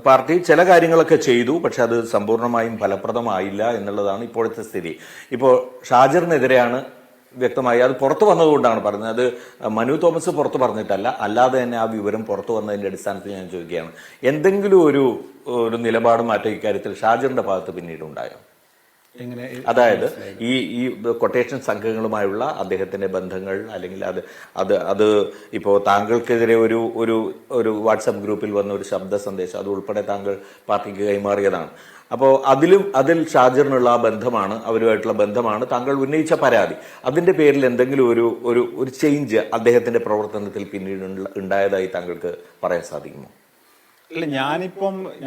പാർട്ടി ചില കാര്യങ്ങളൊക്കെ ചെയ്തു, പക്ഷെ അത് സമ്പൂർണ്ണമായും ഫലപ്രദമായില്ല എന്നുള്ളതാണ് ഇപ്പോഴത്തെ സ്ഥിതി. ഇപ്പോൾ ഷാജിറിനെതിരെയാണ് വ്യക്തമായി അത് പുറത്തു വന്നതുകൊണ്ടാണ് പറഞ്ഞത്. അത് മനു തോമസ് പുറത്തു പറഞ്ഞിട്ടല്ല, അല്ലാതെ തന്നെ ആ വിവരം പുറത്തു വന്നതിന്റെ അടിസ്ഥാനത്തിൽ ഞാൻ ചോദിക്കുകയാണ്, എന്തെങ്കിലും ഒരു നിലപാട് മാറ്റം ഇക്കാര്യത്തിൽ ഷാജിറിന്റെ ഭാഗത്ത് പിന്നീട് ഉണ്ടായോ? അതായത് ഈ കൊട്ടേഷൻ സംഘങ്ങളുമായുള്ള അദ്ദേഹത്തിന്റെ ബന്ധങ്ങൾ, അല്ലെങ്കിൽ അത് ഇപ്പോ താങ്കൾക്കെതിരെ ഒരു വാട്സപ്പ് ഗ്രൂപ്പിൽ വന്ന ഒരു ശബ്ദ സന്ദേശം, അത് ഉൾപ്പെടെ താങ്കൾ പാർട്ടിക്ക് കൈമാറിയതാണ്. അപ്പോൾ അതിൽ ഷാജിറിനുള്ള ആ ബന്ധമാണ്, അവരുമായിട്ടുള്ള ബന്ധമാണ് താങ്കൾ ഉന്നയിച്ച പരാതി. അതിന്റെ പേരിൽ എന്തെങ്കിലും ഒരു ചേഞ്ച് അദ്ദേഹത്തിന്റെ പ്രവർത്തനത്തിൽ പിന്നീട് ഉണ്ടായതായി താങ്കൾക്ക് പറയാൻ സാധിക്കുമോ? ഇല്ല,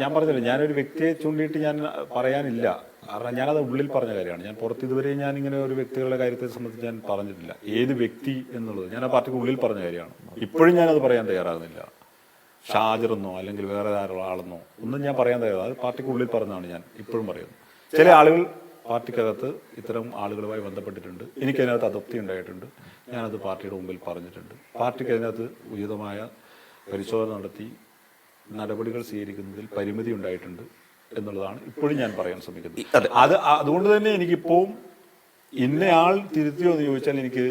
ഞാൻ പറഞ്ഞില്ല, ഞാനൊരു വ്യക്തിയെ ചൂണ്ടിയിട്ട് ഞാൻ പറയാനില്ല. കാരണം ഞാനത് ഉള്ളിൽ പറഞ്ഞ കാര്യമാണ്. ഞാൻ പുറത്ത് ഇതുവരെ ഞാൻ ഇങ്ങനെ ഒരു വ്യക്തികളുടെ കാര്യത്തെ സംബന്ധിച്ച് ഞാൻ പറഞ്ഞിട്ടില്ല. ഏത് വ്യക്തി എന്നുള്ളത് ഞാൻ ആ പാർട്ടിക്ക് ഉള്ളിൽ പറഞ്ഞ കാര്യമാണ്. ഇപ്പോഴും ഞാനത് പറയാൻ തയ്യാറാകുന്നില്ല. ഷാജിറെന്നോ അല്ലെങ്കിൽ വേറെ ആളെന്നോ ഒന്നും ഞാൻ പറയാൻ തയ്യാറാണ്. അത് പാർട്ടിക്ക് ഉള്ളിൽ പറഞ്ഞതാണ് ഞാൻ ഇപ്പോഴും പറയുന്നത്. ചില ആളുകൾ പാർട്ടിക്കകത്ത് ഇത്തരം ആളുകളുമായി ബന്ധപ്പെട്ടിട്ടുണ്ട്. എനിക്കതിനകത്ത് അതൃപ്തി ഉണ്ടായിട്ടുണ്ട്. ഞാനത് പാർട്ടിയുടെ മുമ്പിൽ പറഞ്ഞിട്ടുണ്ട്. പാർട്ടിക്ക് അതിനകത്ത് ഉചിതമായ പരിശോധന നടത്തി നടപടികൾ സ്വീകരിക്കുന്നതിൽ പരിമിതി ഉണ്ടായിട്ടുണ്ട് എന്നുള്ളതാണ് ഇപ്പോഴും ഞാൻ പറയാൻ ശ്രമിക്കുന്നത്. അതുകൊണ്ട് തന്നെ എനിക്കിപ്പോൾ ഇന്നയാൾ തിരുത്തിയോ എന്ന് ചോദിച്ചാൽ എനിക്ക്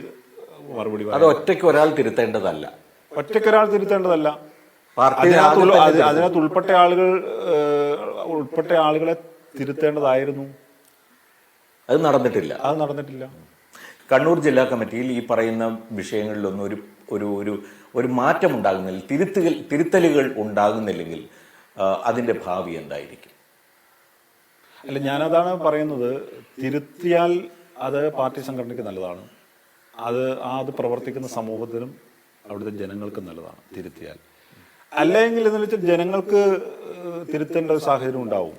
മറുപടി അത് ഒറ്റയ്ക്ക് ഒരാൾ തിരുത്തേണ്ടതല്ല. അതിനകത്ത് ഉൾപ്പെട്ട ആളുകളെ തിരുത്തേണ്ടതായിരുന്നു. അത് നടന്നിട്ടില്ല. കണ്ണൂർ ജില്ലാ കമ്മിറ്റിയിൽ ഈ പറയുന്ന വിഷയങ്ങളിലൊന്നും ഒരു മാറ്റം ഉണ്ടാകുന്നില്ല, തിരുത്തലുകൾ ഉണ്ടാകുന്നില്ലെങ്കിൽ അതിന്റെ ഭാവി എന്തായിരിക്കും? അല്ല, ഞാനതാണ് പറയുന്നത്. തിരുത്തിയാൽ അത് പാർട്ടി സംഘടനയ്ക്ക് നല്ലതാണ്. അത് പ്രവർത്തിക്കുന്ന സമൂഹത്തിനും അവിടുത്തെ ജനങ്ങൾക്കും നല്ലതാണ് തിരുത്തിയാൽ. അല്ലെങ്കിൽ എന്ന് വെച്ചാൽ ജനങ്ങൾക്ക് തിരുത്തേണ്ട ഒരു സാഹചര്യം ഉണ്ടാവും.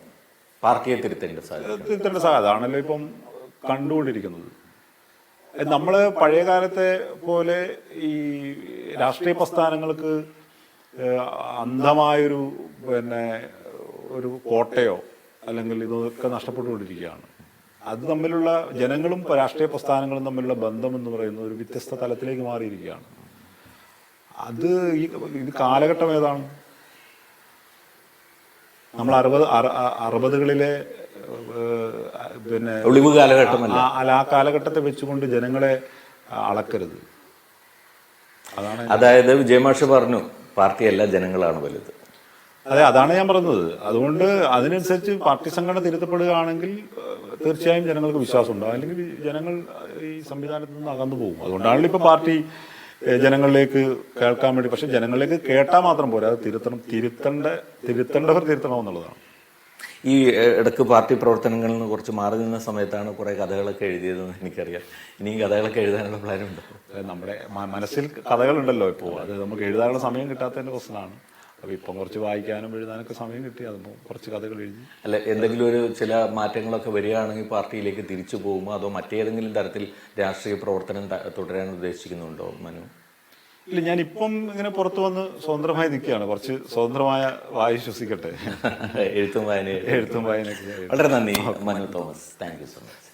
പാർട്ടിയെ തിരുത്തേണ്ട സാഹചര്യം അതാണല്ലോ ഇപ്പം കണ്ടുകൊണ്ടിരിക്കുന്നത്. നമ്മൾ പഴയ കാലത്തെ പോലെ ഈ രാഷ്ട്രീയ പ്രസ്ഥാനങ്ങൾക്ക് അന്ധമായൊരു ഒരു കോട്ടയോ അല്ലെങ്കിൽ ഇതൊക്കെ നഷ്ടപ്പെട്ടുകൊണ്ടിരിക്കുകയാണ്. അത് തമ്മിലുള്ള ജനങ്ങളും രാഷ്ട്രീയ പ്രസ്ഥാനങ്ങളും തമ്മിലുള്ള ബന്ധം എന്ന് പറയുന്നത് ഒരു വ്യത്യസ്ത തലത്തിലേക്ക് മാറിയിരിക്കുകയാണ്. ഇത് കാലഘട്ടം ഏതാണ്? നമ്മൾ 60കളിലെ ഒളിവ് കാലഘട്ടമല്ല. ആ കാലഘട്ടത്തെ വെച്ചുകൊണ്ട് ജനങ്ങളെ അളക്കരുത്. അതായത് വിജയമാഷ് പറഞ്ഞു, പാർട്ടിയല്ല ജനങ്ങളാണ് വലുത്. അതാണ് ഞാൻ പറഞ്ഞത്. അതുകൊണ്ട് അതിനനുസരിച്ച് പാർട്ടി സംഘടന തിരുത്തപ്പെടുകയാണെങ്കിൽ തീർച്ചയായും ജനങ്ങൾക്ക് വിശ്വാസം ഉണ്ടാകും. അല്ലെങ്കിൽ ജനങ്ങൾ ഈ സംവിധാനത്തിൽ നിന്ന് അകന്നു പോകും. അതുകൊണ്ടാണല്ലോ ഇപ്പൊ പാർട്ടി ജനങ്ങളിലേക്ക് കേൾക്കാൻ വേണ്ടി. പക്ഷെ ജനങ്ങളിലേക്ക് കേട്ടാൽ മാത്രം പോരാ, അത് തിരുത്തേണ്ടവർ തിരുത്തണമെന്നുള്ളതാണ്. ഈ ഇടയ്ക്ക് പാർട്ടി പ്രവർത്തനങ്ങളിൽ നിന്ന് കുറച്ച് മാറി നിന്ന സമയത്താണ് കുറെ കഥകളൊക്കെ എഴുതിയതെന്ന് എനിക്കറിയാം. ഇനിയും കഥകളൊക്കെ എഴുതാനുള്ള പ്ലാനുണ്ടോ? നമ്മുടെ മനസ്സിൽ കഥകളുണ്ടല്ലോ ഇപ്പോൾ. അത് നമുക്ക് എഴുതാനുള്ള സമയം കിട്ടാത്തതിന്റെ പ്രശ്നമാണ്. അപ്പൊ ഇപ്പം കുറച്ച് വായിക്കാനും എഴുതാനൊക്കെ സമയം കിട്ടി. അതിപ്പോൾ കുറച്ച് കഥകൾ എഴുതി. അല്ല, എന്തെങ്കിലും ചില മാറ്റങ്ങളൊക്കെ വരികയാണെങ്കിൽ പാർട്ടിയിലേക്ക് തിരിച്ചു പോകുമോ, അതോ മറ്റേതെങ്കിലും തരത്തിൽ രാഷ്ട്രീയ പ്രവർത്തനം തുടരാൻ ഉദ്ദേശിക്കുന്നുണ്ടോ മനു? ഇല്ല, ഞാനിപ്പം ഇങ്ങനെ പുറത്തു വന്ന് സ്വതന്ത്രമായി നിൽക്കുകയാണ്. കുറച്ച് സ്വതന്ത്രമായ വായു ശ്വസിക്കട്ടെ. എഴുത്തും വായനയൊക്കെ. വളരെ നന്ദി Manu Thomas. Thank you so much.